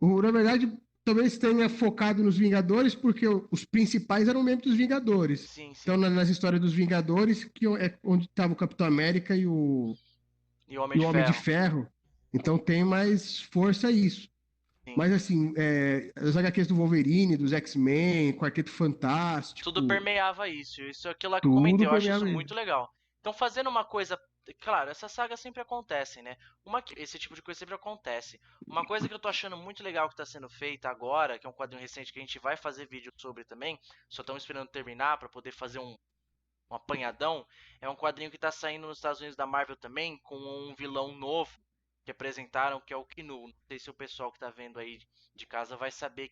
Na verdade, talvez tenha focado nos Vingadores, porque os principais eram membros dos Vingadores.
Sim,
Então,
sim.
nas histórias dos Vingadores, que é onde estava o Capitão América
E o Homem
e o
de
Homem de
Ferro.
Ferro. Então tem mais força isso.
Sim.
Mas assim, as HQs do Wolverine, dos X-Men, Quarteto
Tudo
Fantástico,
permeava isso. Isso é aquilo lá que eu comentei.
tudo
Eu acho isso
permeava
muito
isso.
legal. Então, fazendo uma coisa. Claro, essas sagas sempre acontecem, né? Esse tipo de coisa sempre acontece. Uma coisa que eu tô achando muito legal que tá sendo feita agora, que é um quadrinho recente que a gente vai fazer vídeo sobre também, só estamos esperando terminar para poder fazer um apanhadão, é um quadrinho que tá saindo nos Estados Unidos da Marvel também, com um vilão novo que apresentaram, que é o Knu. Não sei se o pessoal que tá vendo aí de casa vai saber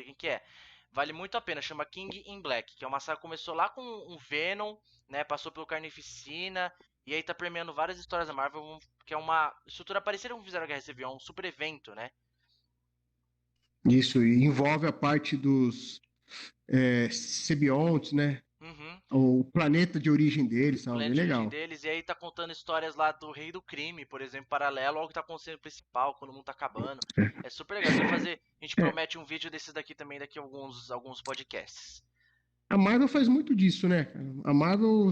quem que é. Vale muito a pena, chama King in Black, que é uma saga que começou lá com um Venom, né, passou pelo Carnificina, e aí tá premiando várias histórias da Marvel, que é uma estrutura parecida com o que fizeram a Guerra Civil, é um super evento, né?
Isso, e envolve a parte dos sebiontes, né?
Uhum.
O planeta de origem deles,
O
tal, bem
planeta de origem
legal.
deles, e aí tá contando histórias lá do Rei do Crime, por exemplo, paralelo ao que tá acontecendo no principal, quando o mundo tá acabando. É super legal. A gente
É,
promete um vídeo desses daqui também daqui a alguns podcasts.
a Marvel faz muito disso, né, cara? A Marvel,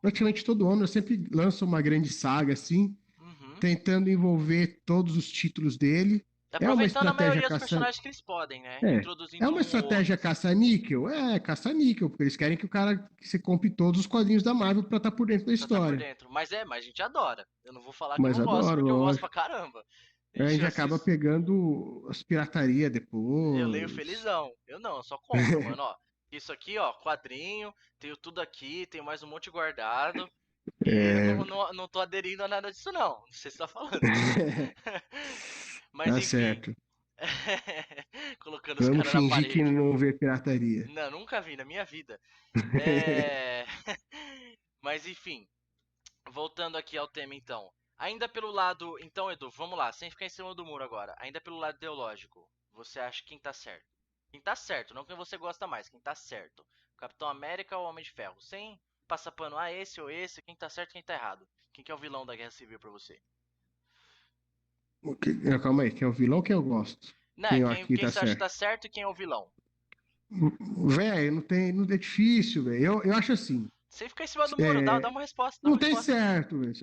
praticamente todo ano, sempre lança uma grande saga, assim,
Uhum.
tentando envolver todos os títulos dele. É uma
Aproveitando a
estratégia
maioria dos
caça.
personagens que eles podem, né?
É, é
Introduzindo
uma
um ou outro,
estratégia
assim.
caça-níquel? É, caça-níquel, porque eles querem que o cara que você compre todos os quadrinhos da Marvel pra estar por dentro da
Pra tá por
história.
dentro. Mas a gente adora. Eu não vou falar que eu
Mas
não gosto,
adoro,
porque eu gosto pra
lógico.
caramba.
A gente
Eu
acaba
assisto.
pegando as pirataria
Eu leio
depois.
felizão. Eu só compro, mano, ó. Isso aqui, ó, quadrinho, tenho tudo aqui, tenho mais um monte guardado. E eu
É,
não tô aderindo a nada disso, não. Não sei se tá falando. Mas
tá
enfim.
certo.
Colocando os
Vamos
caras na
fingir que
parede.
não vê pirataria.
Não, nunca vi na minha vida. É... Mas enfim, voltando aqui ao tema então. Ainda pelo lado. Então, Edu, vamos lá, sem ficar em cima do muro agora. Ainda pelo lado ideológico, você acha quem tá certo? Quem tá certo, não quem você gosta mais, quem tá certo. Capitão América ou Homem de Ferro? Sem passar pano a esse ou esse, quem tá certo e quem tá errado. Quem que é o vilão da Guerra Civil pra você?
Calma aí, quem é o vilão quem eu gosto?
Né,
Quem eu acho que
quem
tá
você acha que
certo?
tá certo e quem é o vilão?
Velho, não é difícil, velho. Eu acho assim.
Sem ficar em cima do muro, dá
é,
uma resposta, dá
não
uma
tem
resposta.
certo, velho.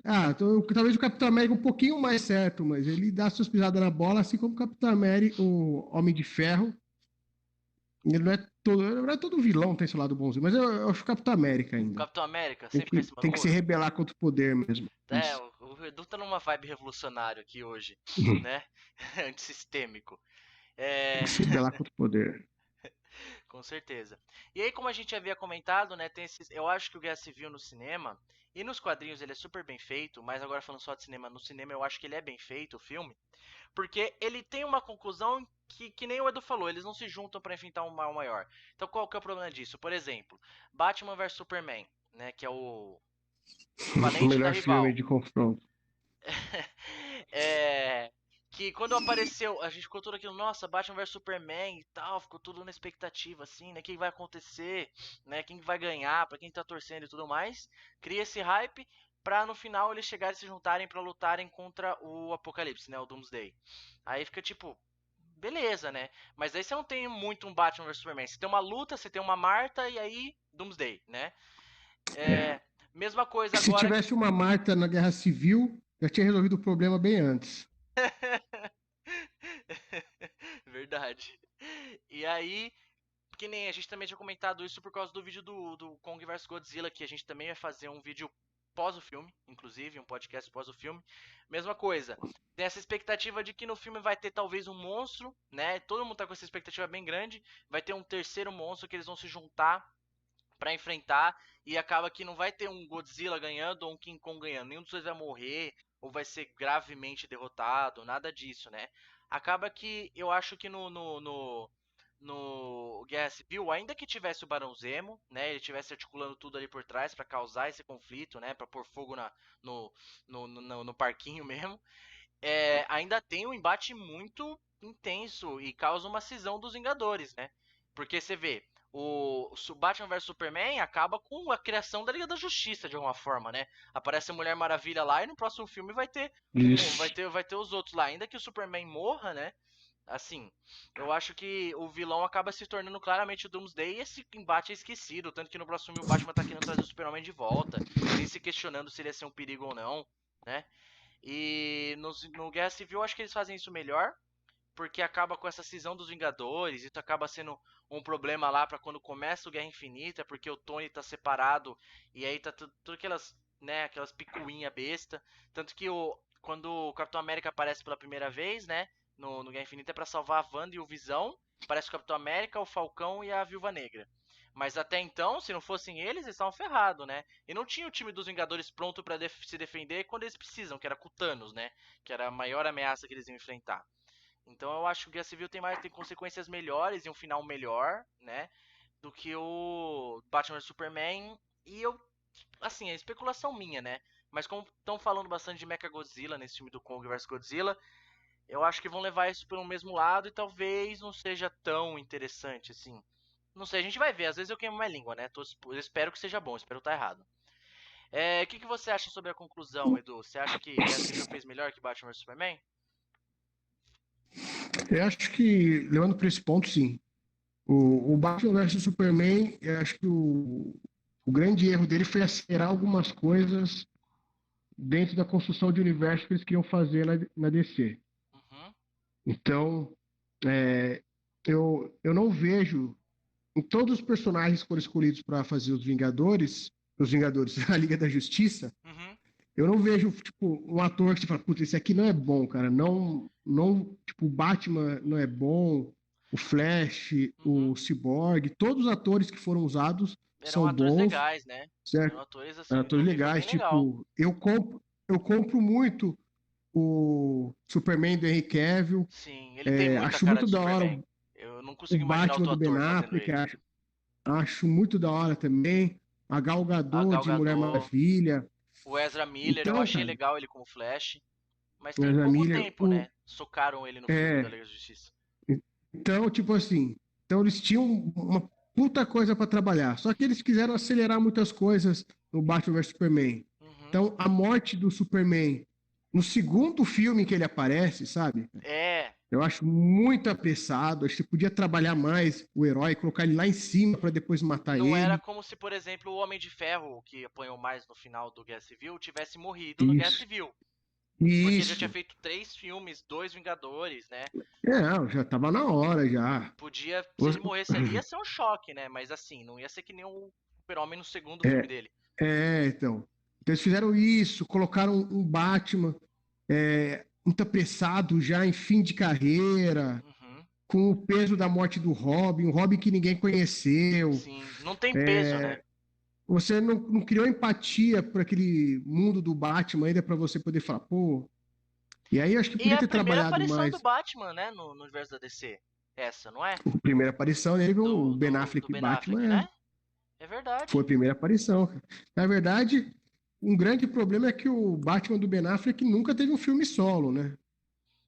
Talvez o Capitão América um pouquinho mais certo, mas ele dá suas pisadas na bola, assim como o Capitão América, o Homem de Ferro. Ele não é todo vilão tem seu lado bonzinho, mas eu acho o Capitão América ainda.
Capitão América,
Tem
sem ficar em
que,
cima do
tem que se
muro?
rebelar contra o poder mesmo.
É,
Isso.
o Edu tá numa vibe revolucionário aqui hoje, né? Antissistêmico.
Tem
É,
que se rebelar contra o poder.
com certeza. E aí, como a gente havia comentado, né, eu acho que o Guerra Civil no cinema e nos quadrinhos ele é super bem feito, mas agora falando só de cinema, no cinema eu acho que ele é bem feito, o filme, porque ele tem uma conclusão que nem o Edu falou, eles não se juntam para enfrentar um mal maior. Então qual que é o problema disso? Por exemplo, Batman vs Superman, né, que é o
O
equivalente da
melhor filme
rival.
de confronto.
É, que quando apareceu, a gente ficou tudo aquilo, nossa, Batman vs Superman e tal, ficou tudo na expectativa, assim, né? O que vai acontecer, né? Quem vai ganhar, pra quem tá torcendo e tudo mais. Cria esse hype pra no final eles chegarem e se juntarem pra lutarem contra o Apocalipse, né? O Doomsday. Aí fica tipo, beleza, né? Mas aí você não tem muito um Batman vs Superman. Você tem uma luta, você tem uma Marta e aí Doomsday, né?
É.
É, mesma coisa
Se
agora.
tivesse uma Marta na Guerra Civil, já tinha resolvido o problema bem antes.
Verdade. E aí, que nem a gente também tinha comentado isso por causa do vídeo do Kong vs Godzilla, que a gente também vai fazer um vídeo pós o filme, inclusive, um podcast pós o filme. Mesma coisa. Tem essa expectativa de que no filme vai ter talvez um monstro, né? Todo mundo tá com essa expectativa bem grande. Vai ter um terceiro monstro que eles vão se juntar pra enfrentar e acaba que não vai ter um Godzilla ganhando ou um King Kong ganhando. Nenhum dos dois vai morrer ou vai ser gravemente derrotado, nada disso, né? Acaba que eu acho que no Guerra Civil, ainda que tivesse o Barão Zemo, né, ele tivesse articulando tudo ali por trás pra causar esse conflito, né, pra pôr fogo no, no parquinho mesmo, ainda tem um embate muito intenso e causa uma cisão dos Vingadores, né? Porque você vê, o Batman vs Superman acaba com a criação da Liga da Justiça de alguma forma, né? Aparece a Mulher Maravilha lá e no próximo filme vai ter
Isso.
vai ter os outros lá, ainda que o Superman morra, né? Assim, eu acho que o vilão acaba se tornando claramente o Doomsday e esse embate é esquecido. Tanto que no próximo filme o Batman tá querendo trazer o Super-Homem de volta, nem se questionando se ele ia ser um perigo ou não, né? E no Guerra Civil eu acho que eles fazem isso melhor, porque acaba com essa cisão dos Vingadores, isso acaba sendo um problema lá pra quando começa o Guerra Infinita, porque o Tony tá separado e aí tá tudo aquelas, né, aquelas picuinha besta, tanto que quando o Capitão América aparece pela primeira vez, né, no Guerra Infinita é pra salvar a Wanda e o Visão, aparece o Capitão América, o Falcão e a Viúva Negra. Mas até então, se não fossem eles estavam ferrados, né? E não tinha o time dos Vingadores pronto pra se defender quando eles precisam, que era com o Thanos, né? Que era a maior ameaça que eles iam enfrentar. Então eu acho que o Guerra Civil tem consequências melhores e um final melhor, né? Do que o Batman vs Superman. E eu, assim, é especulação minha, né? Mas como estão falando bastante de Mechagodzilla nesse filme do Kong vs Godzilla, eu acho que vão levar isso pelo mesmo lado e talvez não seja tão interessante assim. Não sei, a gente vai ver. Às vezes eu queimo minha língua, né? Eu espero que seja bom, espero estar errado. O que você acha sobre a conclusão, Edu? Você acha que Guerra Civil fez melhor que Batman vs Superman?
Eu acho que, levando para esse ponto, sim. O Batman versus Superman, eu acho que o grande erro dele foi acelerar algumas coisas dentro da construção de universo que eles queriam fazer na DC.
Uhum,
Então, é, eu não vejo em todos os personagens que foram escolhidos para fazer os Vingadores, a Liga da Justiça,
uhum,
eu não vejo, tipo, um ator que você fala, puta, esse aqui não é bom, cara. Não, tipo, o Batman não é bom, o Flash,
uhum.
o Cyborg, todos os atores que foram usados
Eram
são
atores
bons,
legais, né? Eram
certo?
atores, assim, de
Atores
um nível bem
legais,
legal.
tipo, eu compro muito o Superman do Henry Cavill,
Sim, ele tem muita
acho
cara
muito
de
da hora
Superman. Eu não
o
consigo imaginar
Batman
outro
do Ben
ator fazendo
Affleck,
ele.
acho muito da hora também, a Gal
A
Gadot
Gal
de Mulher
Gadot,
Maravilha.
o Ezra Miller, eu
Então,
achei
cara,
legal ele como Flash. Mas tem
Ezra
pouco
Miller,
tempo, né? Socaram ele no filme da
é,
Liga da Justiça.
então, tipo assim, então eles tinham uma puta coisa para trabalhar. Só que eles quiseram acelerar muitas coisas no Batman vs Superman.
Uhum.
Então, a morte do Superman no segundo filme que ele aparece, sabe?
É,
Eu acho muito apressado. Acho que podia trabalhar mais o herói, colocar ele lá em cima para depois matar
não era
ele.
como se, por exemplo, o Homem de Ferro, que apanhou mais no final do Guerra Civil, tivesse morrido no Guerra
Isso,
Civil. Porque já tinha
isso.
feito 3 filmes, 2 Vingadores, né?
Já tava na hora já.
Podia, se ele morresse ali, ia ser um choque, né? Mas assim, não ia ser que nem o Super-Homem no segundo filme
É,
dele.
então. Então eles fizeram isso, colocaram um Batman muito apressado já em fim de carreira,
Uhum.
com o peso da morte do Robin, um Robin que ninguém conheceu.
Sim, não tem peso, né?
Você não criou empatia para aquele mundo do Batman ainda para você poder falar, pô. E aí eu acho que
E é
podia
a
ter
primeira
trabalhado
aparição do
mais.
Batman, né? No universo da DC. Essa, não é?
A primeira aparição dele, o Ben
Do
Affleck
Ben Affleck,
Batman
né? É
foi a
verdade.
primeira aparição. Na verdade, um grande problema é que o Batman do Ben Affleck nunca teve um filme solo, né?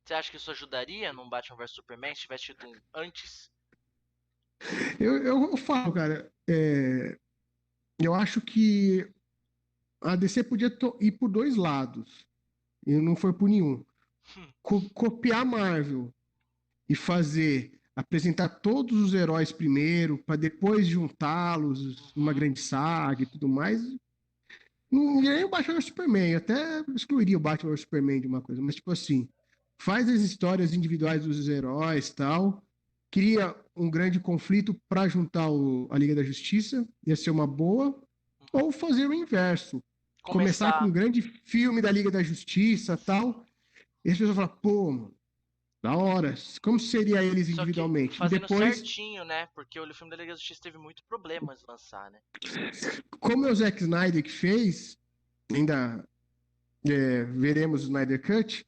Você acha que isso ajudaria num Batman vs Superman se tivesse tido um antes?
Eu falo, cara, eu acho que a DC podia ir por dois lados, e não foi por nenhum. Copiar a Marvel e apresentar todos os heróis primeiro, para depois juntá-los numa
Uhum.
grande saga e tudo mais. Não ia nem o Batman vs Superman, eu até excluiria o Batman vs Superman de uma coisa, mas tipo assim, faz as histórias individuais dos heróis tal, cria um grande conflito para juntar a Liga da Justiça, ia ser uma boa,
Uhum.
ou fazer o inverso, começar com
Começar
um grande filme da Liga da Justiça tal, e as pessoas falam, pô, mano, da hora, como seria eles
só que
individualmente? E
fazendo
depois,
certinho, né? Porque o filme da Liga da Justiça teve muito problemas de lançar, né?
como é o Zack Snyder que fez, ainda veremos o Snyder Cut,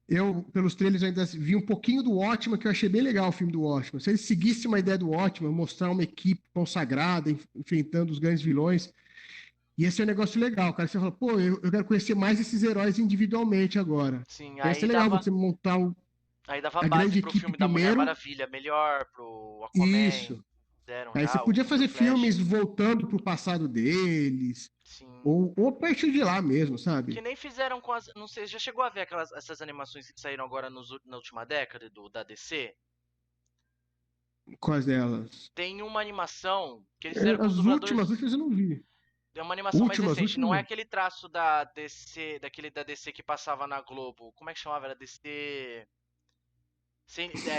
Eu, pelos trailers, ainda vi um pouquinho do Watchmen, que eu achei bem legal o filme do Watchmen. Se eles seguissem uma ideia do Watchmen, mostrar uma equipe consagrada, enfrentando os grandes vilões, ia ser um negócio legal, cara. Você fala, pô, eu quero conhecer mais esses heróis individualmente agora.
Sim,
Então ia ser legal você montar
aí dava
a
base
grande
pro
equipe
filme da Mulher
primeiro.
Maravilha, melhor pro Aquaman,
Isso.
fizeram
Aí você
já, o
podia
filme do
fazer
Flash.
filmes voltando pro passado deles,
Sim.
ou a partir de lá mesmo,
Que
sabe?
nem fizeram com as. Não sei, já chegou a ver essas animações que saíram agora na última década da DC?
Quais delas?
Tem uma animação que eles fizeram com os
As
dubladores.
últimas eu não vi.
É uma animação mais recente,
Últimas
não é
não.
aquele traço da DC, daquele da DC que passava na Globo. Como é que chamava? Era DC.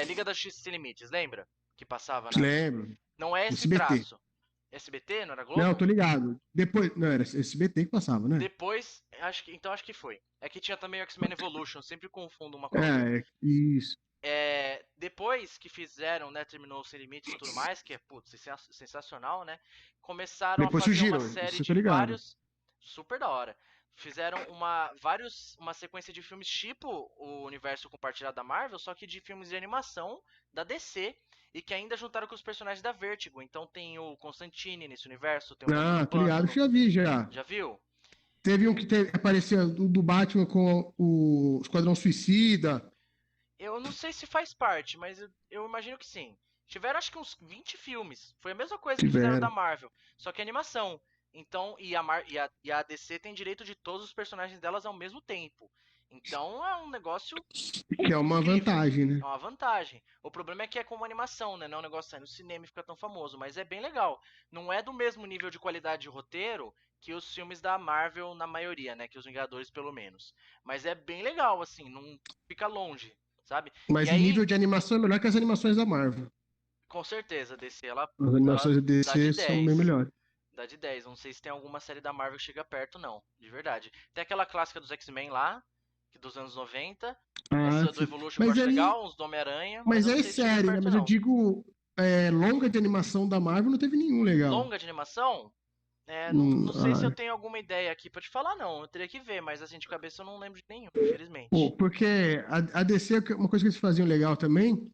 Liga da Justiça Sem Limites, lembra? Que passava na.
Lembro.
Não é esse
SBT.
traço. SBT, não era
Não,
Globo?
tô ligado. Depois, não, era SBT que passava, né?
Depois, acho que foi. É que tinha também o X-Men Evolution, sempre confundo uma com a outra.
Isso.
Depois que fizeram, né, terminou o Sem Limites e tudo mais, que é, putz, sensacional, né? Começaram a
Depois
fazer uma
surgiram,
série
isso eu tô
de
ligado.
vários, super da hora. Fizeram uma sequência de filmes tipo o universo compartilhado da Marvel, só que de filmes de animação da DC e que ainda juntaram com os personagens da Vertigo. Então tem o Constantine nesse universo, tem o Monstro do
Tô ligado,
Pântano.
já vi já.
Já viu?
Teve um que aparecia do Batman com o Esquadrão Suicida.
Eu não sei se faz parte, mas eu imagino que sim. Tiveram acho que uns 20 filmes. Foi a mesma coisa que fizeram da
Tiveram.
Marvel, só que animação. Então, e a DC tem direito de todos os personagens delas ao mesmo tempo. Então é um negócio
Que é uma
incrível.
vantagem,
É
né?
uma vantagem. O problema é que é como animação, né? Não é um negócio que sai no cinema e fica tão famoso. Mas é bem legal. Não é do mesmo nível de qualidade de roteiro que os filmes da Marvel, na maioria, né? Que os Vingadores, pelo menos. Mas é bem legal, assim. Não fica longe, sabe? E
Mas em
aí,
nível de animação é melhor que as animações da Marvel.
com certeza, a DC,
As
ela
animações da
dá de
DC são bem
10.
melhores.
Dá de 10. Não sei se tem alguma série da Marvel que chega perto, não. De verdade. Tem aquela clássica dos X-Men lá, que dos anos 90.
Ah,
Essa do
sim.
Evolution eu
Mas
acho
aí,
legal, uns do Homem-Aranha, mas
mas
eu não
é
sei se chega
série, né?
perto,
Mas eu
não.
digo, longa de animação da Marvel não teve nenhum legal.
Longa de animação? Não sei se eu
Ah,
tenho alguma ideia aqui pra te falar, não. Eu teria que ver, mas assim, de cabeça eu não lembro de nenhum, infelizmente.
porque a DC, uma coisa que eles faziam legal também,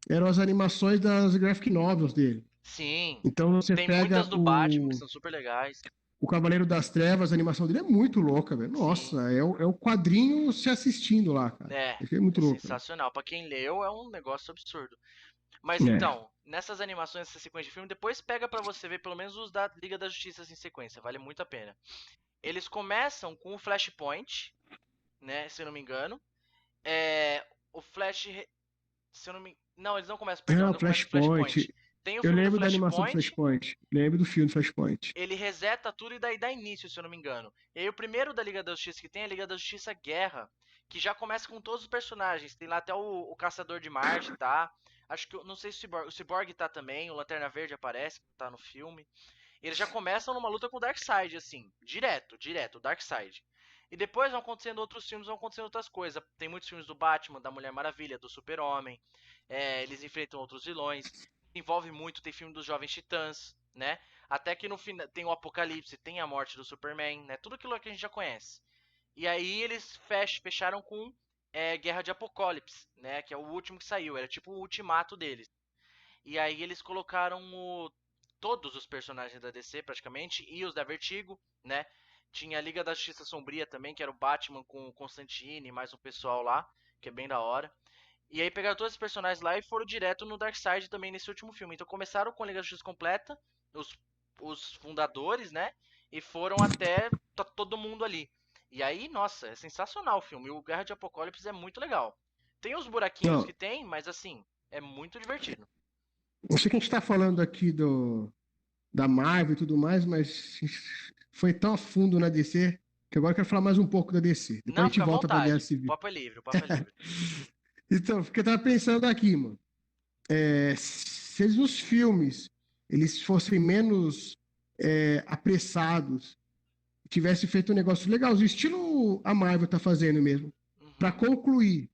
eram as animações das graphic novels dele.
Sim,
Então você
tem muitas
pega
do Batman que são super legais.
o Cavaleiro das Trevas, a animação dele é muito louca, velho.
Sim,
Nossa, é o quadrinho se assistindo lá, cara. Isso é
é
muito louco, velho.
sensacional. Pra quem leu, é um negócio absurdo. Mas
É.
então, nessas animações, essa sequência de filme, depois pega pra você ver pelo menos os da Liga da Justiça em sequência, vale muito a pena. Eles começam com o Flashpoint, né, se eu não me engano. O Flash, se eu não me... Não, eles não começam, perdão,
É, o
não começam o Flashpoint.
Flashpoint.
Tem o
Eu
filme do
lembro da animação do
Flashpoint,
Flashpoint. Lembro do filme do Flashpoint.
ele reseta tudo e daí dá início, se eu não me engano. E aí o primeiro da Liga da Justiça que tem é a Liga da Justiça Guerra, que já começa com todos os personagens. Tem lá até o Caçador de Marte, tá? Acho que, não sei se o Cyborg tá também, o Lanterna Verde aparece, tá no filme. Eles já começam numa luta com o Darkseid, assim, direto, Darkseid. E depois vão acontecendo outros filmes, vão acontecendo outras coisas. Tem muitos filmes do Batman, da Mulher Maravilha, do Super-Homem. Eles enfrentam outros vilões. Envolve muito, tem filme dos Jovens Titãs, né? Até que no final tem o Apocalipse, tem a morte do Superman, né? Tudo aquilo que a gente já conhece. E aí eles fecharam com Guerra de Apocalipse, né? Que é o último que saiu, era tipo o ultimato deles. E aí eles colocaram todos os personagens da DC praticamente e os da Vertigo, né? Tinha a Liga da Justiça Sombria também, que era o Batman com o Constantine e mais um pessoal lá, que é bem da hora. E aí pegaram todos esses personagens lá e foram direto no Darkseid também nesse último filme. Então começaram com a Liga da Justiça completa, os fundadores, né? E foram até todo mundo ali. E aí, nossa, é sensacional o filme. O Guerra de Apocalipse é muito legal. Tem os buraquinhos
Não,
que tem, mas assim, é muito divertido.
eu sei que a gente tá falando aqui da Marvel e tudo mais, mas foi tão a fundo na DC que agora eu quero falar mais um pouco da DC. Depois a
Não,
gente
fica à
volta pra Guerra
vontade. O
Civil.
papo é livre, o papo é livre.
Então, porque eu tava pensando aqui, mano. Se os filmes eles fossem menos apressados, tivesse feito um negócio legal, estilo a Marvel tá fazendo mesmo, para
Uhum.
concluir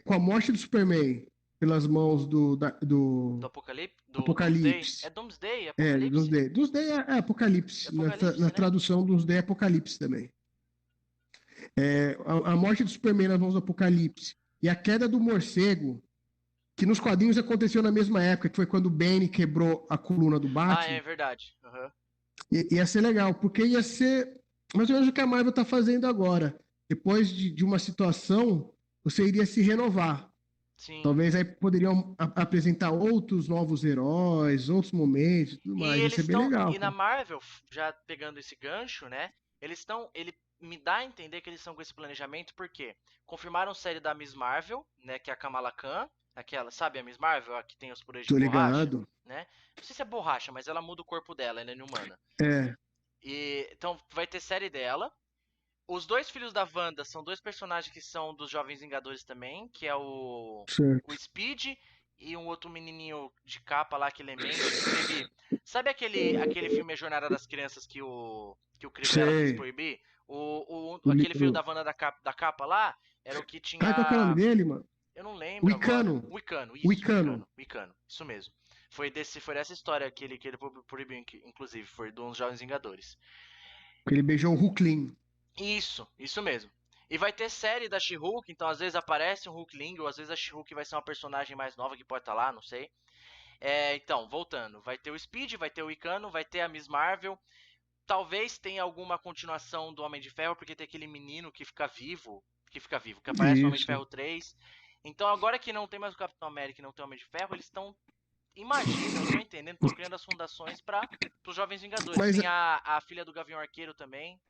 com a morte do Superman pelas mãos do
Do Apocalipse? Do Doomsday? É
Apocalipse.
Doomsday? Apocalipse?
Doomsday é
É
Apocalipse. Na
Apocalipse, né?
tradução, Doomsday é Apocalipse também. A morte do Superman nas mãos do Apocalipse e a queda do morcego, que nos quadrinhos aconteceu na mesma época, que foi quando o Bane quebrou a coluna do
Ah, é
Batman,
verdade. Aham.
ia ser legal, porque ia ser mais ou menos o que a Marvel está fazendo agora. Depois de uma situação, você iria se renovar.
Sim.
Talvez aí poderiam apresentar outros novos heróis, outros momentos e tudo
E
mais. Ia
eles
ser bem
estão.
legal,
E na
cara.
Marvel, já pegando esse gancho, né? Eles estão. Ele me dá a entender que eles estão com esse planejamento, porque confirmaram a série da Miss Marvel, né? Que é a Kamala Khan. Aquela, sabe a Miss Marvel? A que tem os poderes de
Tô
borracha,
ligado.
né? Não sei se é borracha, mas ela muda o corpo dela, ela é inumana.
É,
E, então vai ter série dela. Os dois filhos da Wanda são dois personagens que são dos Jovens Vingadores também, que é o
certo.
Speed e um outro menininho de capa lá que ele é membro que proíbe. Sabe aquele filme A Jornada das Crianças que o Crivella quis
Sei.
proibir?
O li-
Aquele filho
o-
da Wanda da capa lá era o que
Qual que é o nome
tinha.
dele, mano?
Eu não
O
lembro agora.
Icano.
O Icano,
O
isso,
Icano.
O Icano, isso mesmo. Foi dessa história que ele proibiu, inclusive, foi dos Jovens Vingadores.
Ele beijou o Hulkling.
Isso mesmo. E vai ter série da She-Hulk, então às vezes aparece um Hulkling, ou às vezes a She-Hulk vai ser uma personagem mais nova que pode estar lá, não sei. Então, voltando, vai ter o Speed, vai ter o Icano, vai ter a Miss Marvel. Talvez tenha alguma continuação do Homem de Ferro, porque tem aquele menino que aparece no Homem de
Isso.
Ferro 3. Então agora que não tem mais o Capitão América e não tem o Homem de Ferro, eles estão, imagina, eu tô entendendo, estão criando as fundações para os Jovens Vingadores.
Mas
Tem a filha do Gavião Arqueiro também.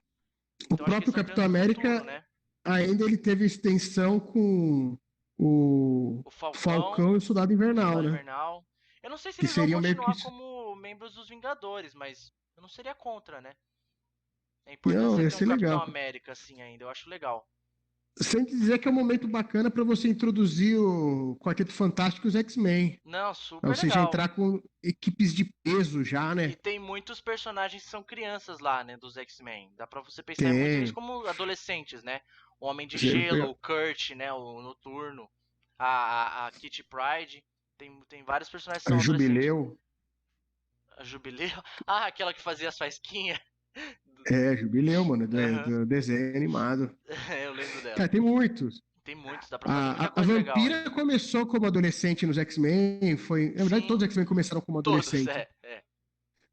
o
Então acho que eles
próprio
estão criando
Capitão
um futuro,
América
né?
ainda ele teve extensão com o
O Falcão,
Falcão e o Soldado Invernal,
Soldado
né?
Invernal. Eu não sei se
Que
eles vão
seriam meio que.
continuar como membros dos Vingadores, mas eu não seria contra, né? É importante
Não,
você
ia
ter um
ser
Capitão
legal.
América assim ainda, eu acho legal.
Sem dizer que é um momento bacana para você introduzir o Quarteto Fantástico e os X-Men.
Não,
Pra
super
você já
legal.
entrar com equipes de peso já,
E
né?
tem muitos personagens que são crianças lá, né, dos X-Men. Dá pra você pensar muito neles
Tem.
como adolescentes, né? O Homem de
Você
Gelo,
pega
o Kurt, né, o Noturno, a Kitty Pryde. Tem vários personagens que
a
são adolescentes.
Jubileu.
A Jubileu. Ah, aquela que fazia as faísquinhas.
Jubileu, mano,
Aham.
do desenho animado.
Eu lembro dela.
Cara, tem muitos.
Tem muitos, dá pra fazer muita
A
coisa legal
Vampira
ainda.
começou como adolescente nos X-Men, na verdade todos
Sim,
os X-Men começaram como
todos,
adolescente,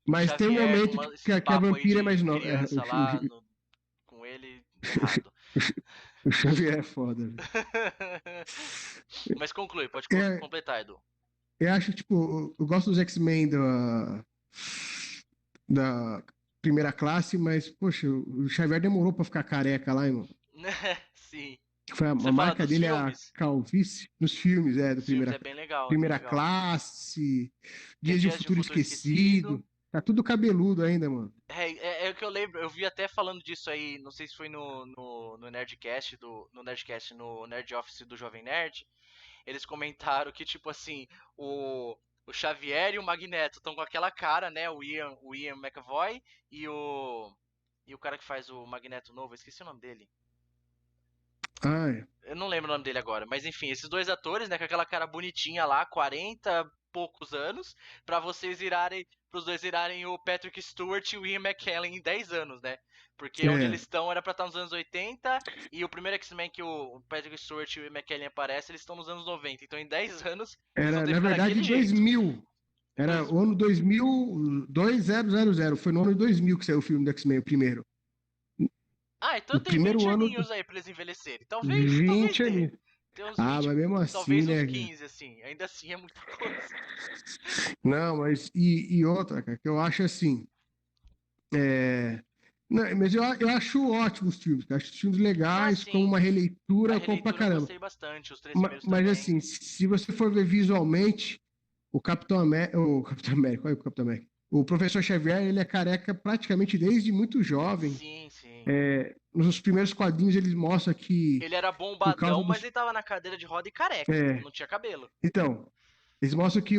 O
mas tem um
Xavier com
momento
esse
que a
papo aí
Vampira é
de
mais nova.
criança lá com ele errado.
O Xavier é foda, velho.
Mas conclui, pode
É,
completar, Edu.
eu acho, tipo, eu gosto dos X-Men da primeira classe, mas, poxa, o Xavier demorou pra ficar careca lá, irmão.
Sim.
Foi a
Você fala
marca
dos
dele é a
filmes?
calvície nos filmes, do
Dos filmes é bem legal, é bem
primeira
legal.
classe,
Tem
Dias de um
Dias de um
Futuro
Futuro Esquecido.
Esquecido. Tá tudo cabeludo ainda, mano.
É o que eu lembro, eu vi até falando disso aí, não sei se foi no Nerdcast, no Nerd Office do Jovem Nerd, eles comentaram que, tipo assim, o Xavier e o Magneto estão com aquela cara, né? O Ian McAvoy e o cara que faz o Magneto novo, eu esqueci o nome dele.
Ai,
Eu não lembro o nome dele agora, mas enfim, esses dois atores, né, com aquela cara bonitinha lá, 40 poucos anos, pra pros dois irarem o Patrick Stewart e o Ian McKellen em 10 anos, né? Porque onde
é.
eles estão era pra estar nos anos 80 e o primeiro X-Men que o Patrick Stewart e o Ian McKellen aparecem, eles estão nos anos 90. Então em 10 anos eles vão
Era,
ter que
na
ficar
verdade,
daquele jeito.
2000. Era
Dois...
o ano 2000, 2000. Foi no ano de 2000 que saiu o filme do X-Men, o primeiro.
Ah, então
No
tem 20
primeiro ano,
aninhos aí pra eles envelhecerem. Talvez
20
dê.
ali.
Tem uns
Ah,
20,
mas mesmo assim,
talvez uns
né, cara?
15, assim. Ainda assim é muita coisa.
Não, mas e outra, cara, que eu acho assim. é, Não, mas eu acho ótimos os filmes, cara. Acho os filmes
Ah,
legais, como
sim.
uma
A
releitura, como pra
releitura eu
caramba.
gostei bastante, os três primeiros
Mas
também.
assim, se você for ver visualmente, o Capitão América, olha o Capitão América. O Professor Xavier, ele é careca praticamente desde muito jovem.
Sim, sim.
Nos primeiros quadrinhos eles mostram que
Ele era
por
bombadão,
causa
mas
dos.
ele tava na cadeira de roda e careca.
É,
Não tinha cabelo.
então, eles mostram que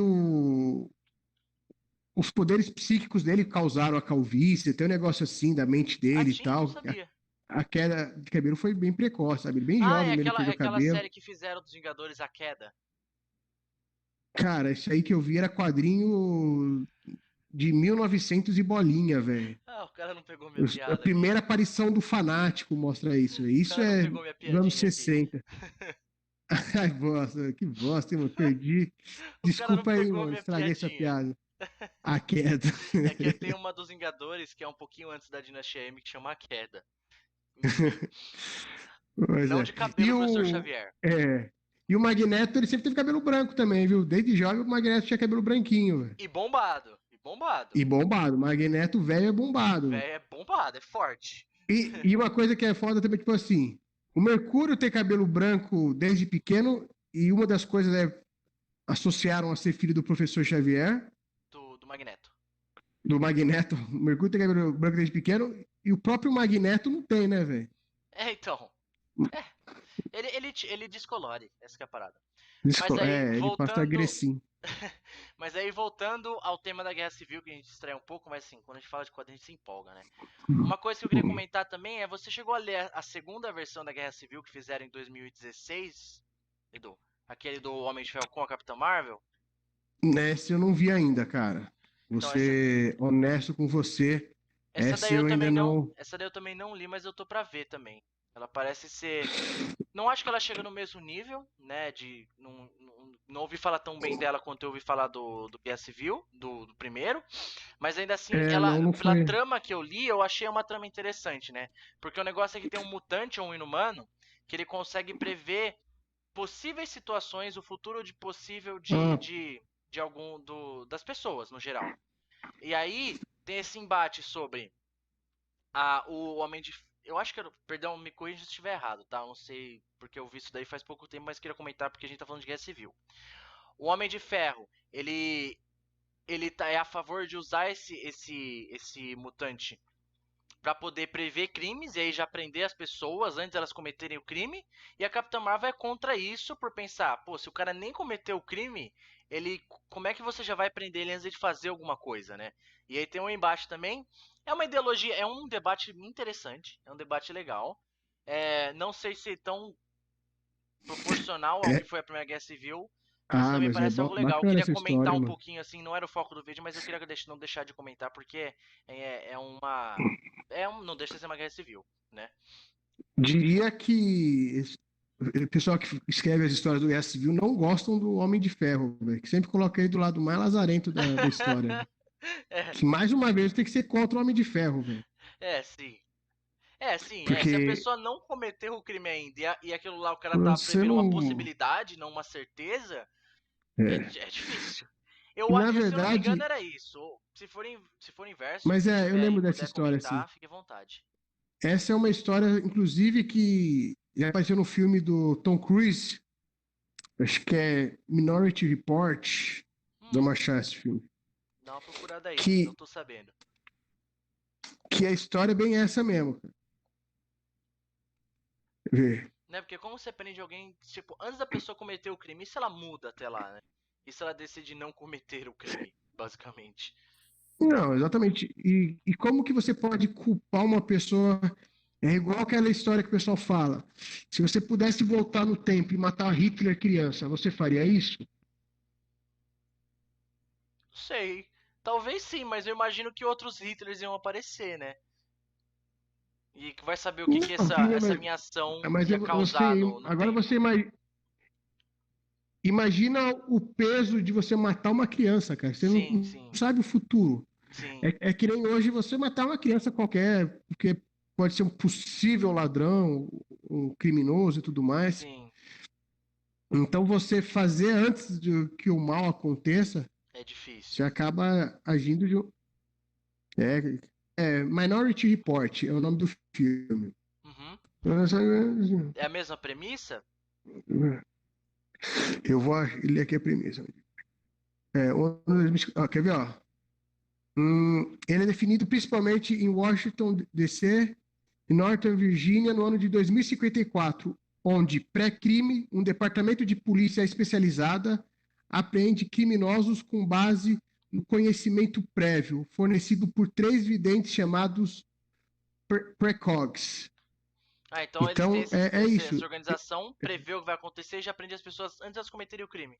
os poderes psíquicos dele causaram a calvície, tem um negócio assim da mente
Ah,
dele e
tinha? Não
tal.
sabia.
A queda de cabelo foi bem precoce, sabe? Bem
Ah,
jovem, ele
é
perdeu o
aquela
cabelo.
série que fizeram dos Vingadores A Queda.
Cara, isso aí que eu vi era quadrinho de 1900 e bolinha, velho.
cara não pegou minha
A
piada aqui.
primeira aparição do fanático mostra isso.
O
Isso
cara não
é
pegou minha
anos
piadinha aqui.
60. Ai, bosta, que bosta, hein, mano? Perdi.
O cara não
Desculpa aí,
pegou
mano.
minha
Estraguei essa
piadinha.
piada. A queda.
É que tem uma dos Vingadores que é um pouquinho antes da Dinastia M que chama A Queda. Enfim,
Pois
não
é.
de cabelo,
E
professor
o,
Xavier.
é, e o Magneto, ele sempre teve cabelo branco também, viu? Desde jovem, o Magneto tinha cabelo branquinho, velho.
E bombado. E bombado.
E bombado. O Magneto velho é bombado.
Véi, é bombado, é forte.
E uma coisa que é foda também, tipo assim, o Mercúrio tem cabelo branco desde pequeno, e uma das coisas é associaram a ser filho do professor Xavier,
Do Magneto.
do Magneto. O Mercúrio tem cabelo branco desde pequeno, e o próprio Magneto não tem, né, velho?
É, então. É. Ele descolore, essa que é a parada.
Ele passa agressinho.
Mas aí voltando ao tema da Guerra Civil, que a gente distrai um pouco, mas assim, quando a gente fala de quadrinhos a gente se empolga, né? Uma coisa que eu queria comentar também é, você chegou a ler a segunda versão da Guerra Civil que fizeram em 2016, Edu? Aquele do Homem de Ferro com a Capitã Marvel?
Nessa eu não vi ainda, cara. Vou
Então, essa,
ser honesto com você.
essa daí
Essa
eu
eu ainda
também não,
não.
essa daí eu também não li, mas eu tô pra ver também. Ela parece ser, não acho que ela chega no mesmo nível, né? Não ouvi falar tão bem dela quanto eu ouvi falar do Guerra Civil, do primeiro. Mas ainda assim, ela,
Não
pela
foi.
trama que eu li, eu achei uma trama interessante, né? Porque o negócio é que tem um mutante ou um inumano que ele consegue prever possíveis situações, o futuro de possível
Ah,
de algum das pessoas no geral. E aí tem esse embate sobre o Homem de. Eu acho que era. Perdão, me corrija se estiver errado, tá? Eu não sei porque eu vi isso daí faz pouco tempo, mas queria comentar porque a gente tá falando de Guerra Civil. O Homem de Ferro, é a favor de usar esse mutante para poder prever crimes e aí já prender as pessoas antes de elas cometerem o crime. E a Capitã Marvel é contra isso por pensar, pô, se o cara nem cometeu o crime, como é que você já vai prender ele antes de fazer alguma coisa, né? E aí tem um embate também. É uma ideologia, é um debate interessante, é um debate legal. Não sei se tão proporcional ao que
é.
foi a Primeira Guerra Civil, mas
Mas
também
é
parece algo legal. Eu
bacana
queria
essa
comentar
história,
um
mano.
pouquinho assim, não era o foco do vídeo, mas eu queria não deixar de comentar porque é uma. Não deixa de ser uma guerra civil, né?
Diria que o pessoal que escreve as histórias do Guerra Civil não gostam do Homem de Ferro, velho. Que sempre coloca ele do lado mais lazarento da história, véio.
é,
Que mais uma vez tem que ser contra o Homem de Ferro, velho.
sim. Sim, se a
Porque
pessoa não cometeu o crime ainda e aquilo lá o cara tá
você
prevendo uma
não.
possibilidade, não uma certeza,
É.
é difícil.
E na
Se eu não me engano
verdade.
era isso. Se for inverso,
Mas
quem
eu
tiver aí
lembro
e
dessa
puder
história, assim.
comentar, fique à vontade.
Essa é uma história, inclusive, que já apareceu no filme do Tom Cruise. Acho que é Minority Report.
Hum,
Vamos achar esse filme.
dá uma procurada aí, não
Que,
tô sabendo.
que a história é bem essa mesmo. Vê.
Né? Porque como você prende alguém, tipo, antes da pessoa cometer o crime, e se ela muda até lá, né? E se ela decide não cometer o crime, basicamente?
Não, exatamente. E como que você pode culpar uma pessoa? É igual aquela história que o pessoal fala. Se você pudesse voltar no tempo e matar Hitler criança, você faria isso?
Sei. Talvez sim, mas eu imagino que outros Hitlers iam aparecer, né? E que vai saber o que
Não,
essa minha ação
mas
ia causar no
agora
tempo.
você imagina o peso de você matar uma criança, cara. Você
Sim,
não
sim,
sabe o futuro.
sim,
É que nem hoje você matar uma criança qualquer, porque pode ser um possível ladrão, um criminoso e tudo mais.
sim.
Então você fazer antes de que o mal aconteça,
É
você
difícil.
acaba agindo de. Minority Report é o nome do filme.
Uhum. É a mesma premissa?
Eu vou ler aqui a premissa. Quer ver? Ó? Ele é definido principalmente em Washington, D.C., e Northern Virginia, no ano de 2054, onde, pré-crime, um departamento de polícia especializada apreende criminosos com base no conhecimento prévio fornecido por três videntes chamados precogs.
Ah, então eles têm
Então, é isso.
essa organização, prevê o que vai acontecer e já prende as pessoas antes de elas cometerem o crime.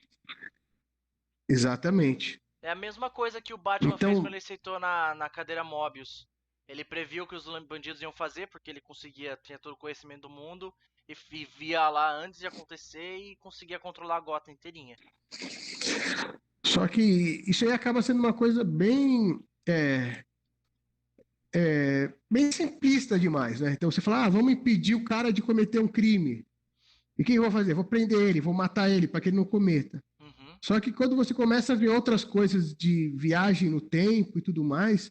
Exatamente.
É a mesma coisa que o Batman fez quando
Então,
ele sentou na cadeira Mobius. Ele previu o que os bandidos iam fazer, porque ele tinha todo o conhecimento do mundo, e via lá antes de acontecer e conseguia controlar a Gotham inteirinha.
Só que isso aí acaba sendo uma coisa bem simplista demais, né? Então você fala, vamos impedir o cara de cometer um crime. E o que eu vou fazer? Vou prender ele, vou matar ele para que ele não cometa.
Uhum.
Só que quando você começa a ver outras coisas de viagem no tempo e tudo mais,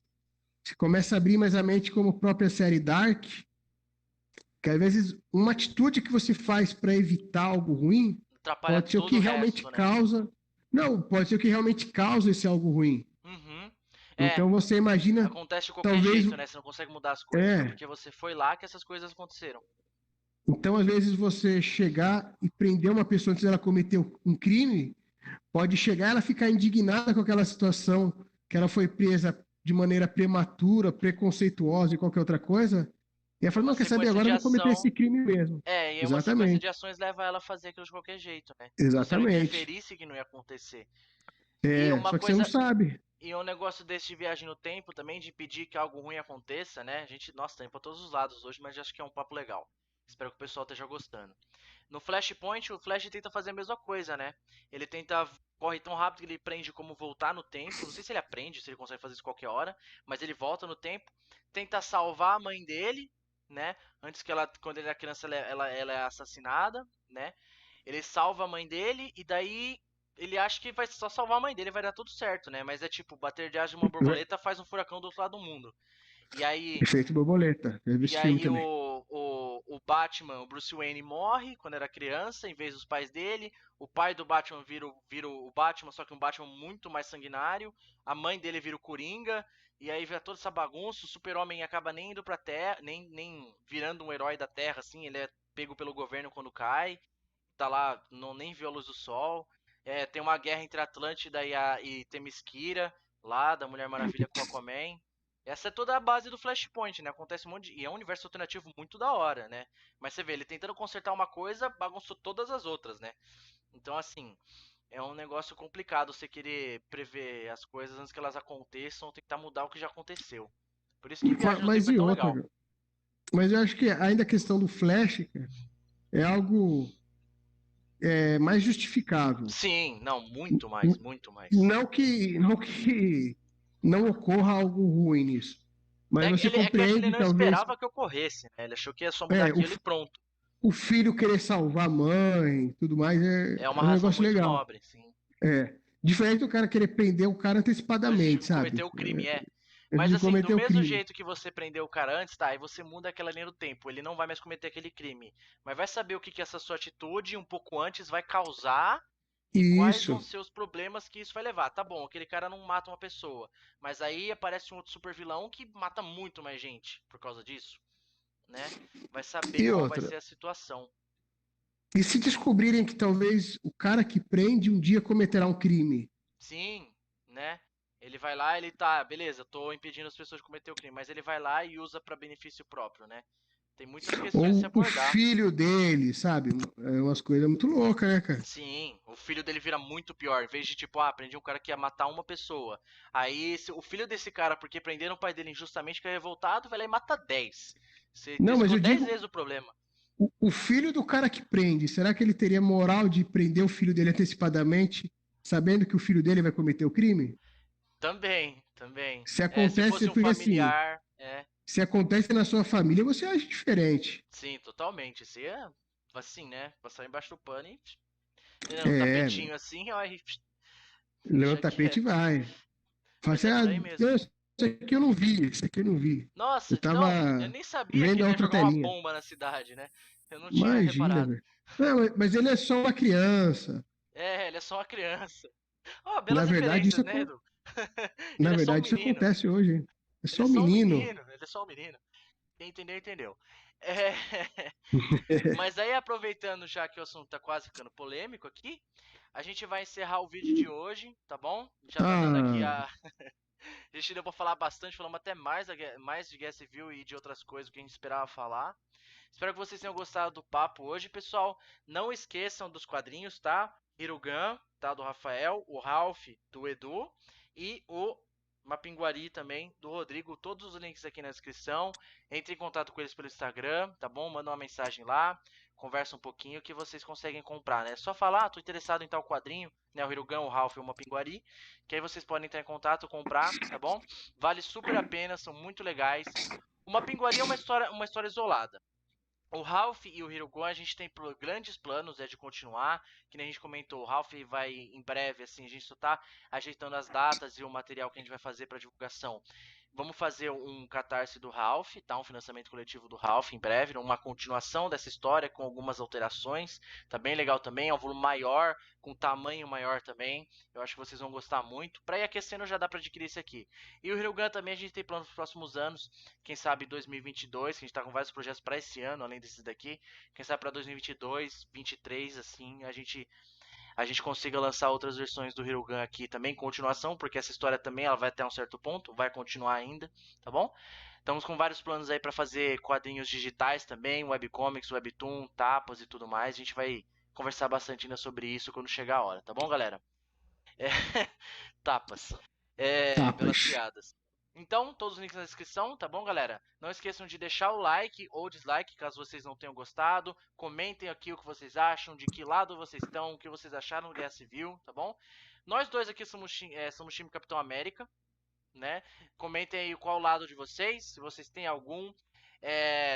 você começa a abrir mais a mente como a própria série Dark, que às vezes uma atitude que você faz para evitar algo ruim
Atrapalha
pode ser o
todo
que
o
realmente
resto, né?
causa. Não, pode ser o que realmente causa esse algo ruim.
Uhum. É,
Então você imagina,
acontece de qualquer
talvez.
jeito, né? Você não consegue mudar as coisas. É
É.
porque você foi lá que essas coisas aconteceram.
Então, às vezes, você chegar e prender uma pessoa antes dela cometer um crime, pode chegar ela ficar indignada com aquela situação, que ela foi presa de maneira prematura, preconceituosa e qualquer outra coisa, e ela
E
fala,
uma
não, quer saber,
sequência
agora
de
eu vou cometer
ação.
esse crime mesmo.
É, e aí uma sequência de
Exatamente,
ações leva ela a fazer aquilo de qualquer jeito, né? Se você não
exatamente.
interferisse, que não ia acontecer. E
É,
uma
só que você não
coisa.
sabe.
E um negócio desse de viagem no tempo também, de impedir que algo ruim aconteça, né? A gente, nossa, tá indo pra todos os lados hoje, mas acho que é um papo legal. Espero que o pessoal esteja gostando. No Flashpoint, o Flash tenta fazer a mesma coisa, né? Ele tenta. Corre tão rápido que ele aprende como voltar no tempo. Não sei se ele aprende, se ele consegue fazer isso qualquer hora, mas ele volta no tempo. Tenta salvar a mãe dele, né? Antes que ela, quando ele é criança, ela é assassinada, né? Ele salva a mãe dele e daí ele acha que vai só salvar a mãe dele, vai dar tudo certo, né? Mas é tipo, bater de asa de uma borboleta faz um furacão do outro lado do mundo. E aí,
Efeito borboleta. Eu vi
e
esse filme
aí
também.
o Batman, o Bruce Wayne morre quando era criança, em vez dos pais dele. O pai do Batman vira o Batman, só que um Batman muito mais sanguinário. A mãe dele vira o Coringa. E aí vira toda essa bagunça. O Super-Homem acaba nem indo pra Terra, nem virando um herói da Terra, assim. Ele é pego pelo governo quando cai. Tá lá, não, nem viu a luz do sol. É, tem uma guerra entre a Atlântida e Themyscira, lá da Mulher Maravilha com o Aquaman. Essa é toda a base do Flashpoint, né? Acontece um monte de... E é um universo alternativo muito da hora, né? Mas você vê, ele tentando consertar uma coisa, bagunçou todas as outras, né? Então, assim, é um negócio complicado você querer prever as coisas antes que elas aconteçam ou tentar mudar o que já aconteceu. Por isso que Viagem no
Mas
Tempo é
e
tão
outra,
legal.
cara? Mas eu acho que ainda a questão do Flash, cara, é algo mais justificável.
Sim, não, muito mais, muito mais.
Não que não ocorra algo ruim nisso, mas você
É que eu acho que ele
compreende,
não
talvez,
esperava que ocorresse, né? Ele achou que ia só mudar
o,
aquilo e pronto.
o filho querer salvar a mãe, tudo mais,
É uma
é um
razão
negócio
muito
legal.
nobre, sim.
É. Diferente do cara querer prender o cara
Antes de
antecipadamente,
cometer
sabe?
o crime, é.
Antes
Mas
de
assim, do
cometer o
mesmo
crime.
jeito que você prendeu o cara antes, tá? Aí você muda aquela linha do tempo. Ele não vai mais cometer aquele crime. Mas vai saber o que, que essa sua atitude um pouco antes vai causar e quais vão
Isso.
ser os problemas que isso vai levar. Tá bom, aquele cara não mata uma pessoa. Mas aí aparece um outro super vilão que mata muito mais gente por causa disso, né? Vai saber
E
qual vai
outra,
ser a situação.
e se descobrirem que talvez o cara que prende um dia cometerá um crime?
Sim, né? Ele vai lá, ele tá, beleza, tô impedindo as pessoas de cometer o crime, mas ele vai lá e usa pra benefício próprio, né? Tem muitas questões a se
Ou o
abordar.
filho dele, sabe? É umas coisas muito loucas, né, cara?
Sim, o filho dele vira muito pior. Em vez de tipo, prendi um cara que ia matar uma pessoa. Aí o filho desse cara, porque prenderam o pai dele injustamente, que é revoltado, vai lá e mata 10. Você
Não, mas
intestou
eu
10
digo,
vezes o problema.
o filho do cara que prende, será que ele teria moral de prender o filho dele antecipadamente, sabendo que o filho dele vai cometer o crime?
Também, também.
Se
É, se
acontece,
fosse um
porque assim,
familiar, é.
se acontece na sua família, você age diferente.
Sim, totalmente. Você é assim, né? Passar embaixo do pano e um
É,
tapetinho assim, ó, e
levanta o
deixa
tapete e
quieto.
vai. Fala
Mas
assim,
é por aí mesmo.
isso aqui eu não vi, isso aqui eu não vi. Eu
Nossa,
tava
não, eu nem sabia que
vendo a
ele ia
outra
jogar uma
telinha.
bomba na cidade, né? Eu não tinha
Imagina,
reparado.
velho. Não, mas ele é só uma criança.
É, ele é só uma criança. Ó,
Na
belas
verdade,
referências, né, Edu?
na
Ele é só um
verdade, isso
menino.
acontece hoje, hein? É
Ele é
só um
só um
menino.
menino. Ele é só um menino. Quem entendeu, entendeu. É... Mas aí, aproveitando já que o assunto tá quase ficando polêmico aqui, a gente vai encerrar o vídeo de hoje, tá bom? Já tá dando aqui
Ah,
a. A gente deu pra falar bastante, falamos até mais de Guerra Civil e de outras coisas que a gente esperava falar. Espero que vocês tenham gostado do papo hoje, pessoal. Não esqueçam dos quadrinhos, tá? Hirugan, tá? Do Rafael, o Ralph, do Edu, e o Pinguari também, do Rodrigo. Todos os links aqui na descrição. Entre em contato com eles pelo Instagram, tá bom? Manda uma mensagem lá, conversa um pouquinho que vocês conseguem comprar, né? É só falar, tô interessado em tal quadrinho, né? O Hirugan, o Ralph e uma Pinguari. Que aí vocês podem entrar em contato, comprar, tá bom? Vale super a pena, são muito legais. Uma Pinguari é uma história isolada. O Ralph e o Hirugon, a gente tem grandes planos de continuar, que nem a gente comentou, o Ralph vai em breve, assim, a gente só tá ajeitando as datas e o material que a gente vai fazer para divulgação. Vamos fazer um catarse do Ralph, tá? Um financiamento coletivo do Ralph em breve, uma continuação dessa história com algumas alterações. Tá bem legal também, é um volume maior, com tamanho maior também. Eu acho que vocês vão gostar muito. Para ir aquecendo já dá para adquirir esse aqui. E o Hirugan também a gente tem planos para os próximos anos, quem sabe 2022, que a gente tá com vários projetos para esse ano, além desses daqui. Quem sabe para 2022, 2023, assim, a gente consiga lançar outras versões do Hirugan aqui também, continuação, porque essa história também ela vai até um certo ponto, vai continuar ainda, tá bom? Estamos com vários planos aí para fazer quadrinhos digitais também, webcomics, webtoon, tapas e tudo mais. A gente vai conversar bastante ainda sobre isso quando chegar a hora, tá bom, galera? É... tapas. Pelas
Tapas.
piadas. Então, todos os links na descrição, tá bom, galera? Não esqueçam de deixar o like ou dislike, caso vocês não tenham gostado. Comentem aqui o que vocês acham, de que lado vocês estão, o que vocês acharam do Guerra Civil, tá bom? Nós dois aqui somos time Capitão América, né? Comentem aí qual lado de vocês, se vocês têm algum.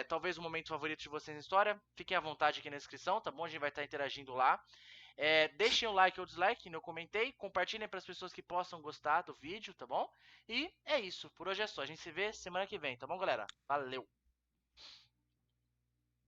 Talvez o momento favorito de vocês na história. Fiquem à vontade aqui na descrição, tá bom? A gente vai estar interagindo lá. Deixem o like ou dislike, que eu comentei. Compartilhem para as pessoas que possam gostar do vídeo, tá bom? E é isso. Por hoje é só. A gente se vê semana que vem, tá bom, galera? Valeu!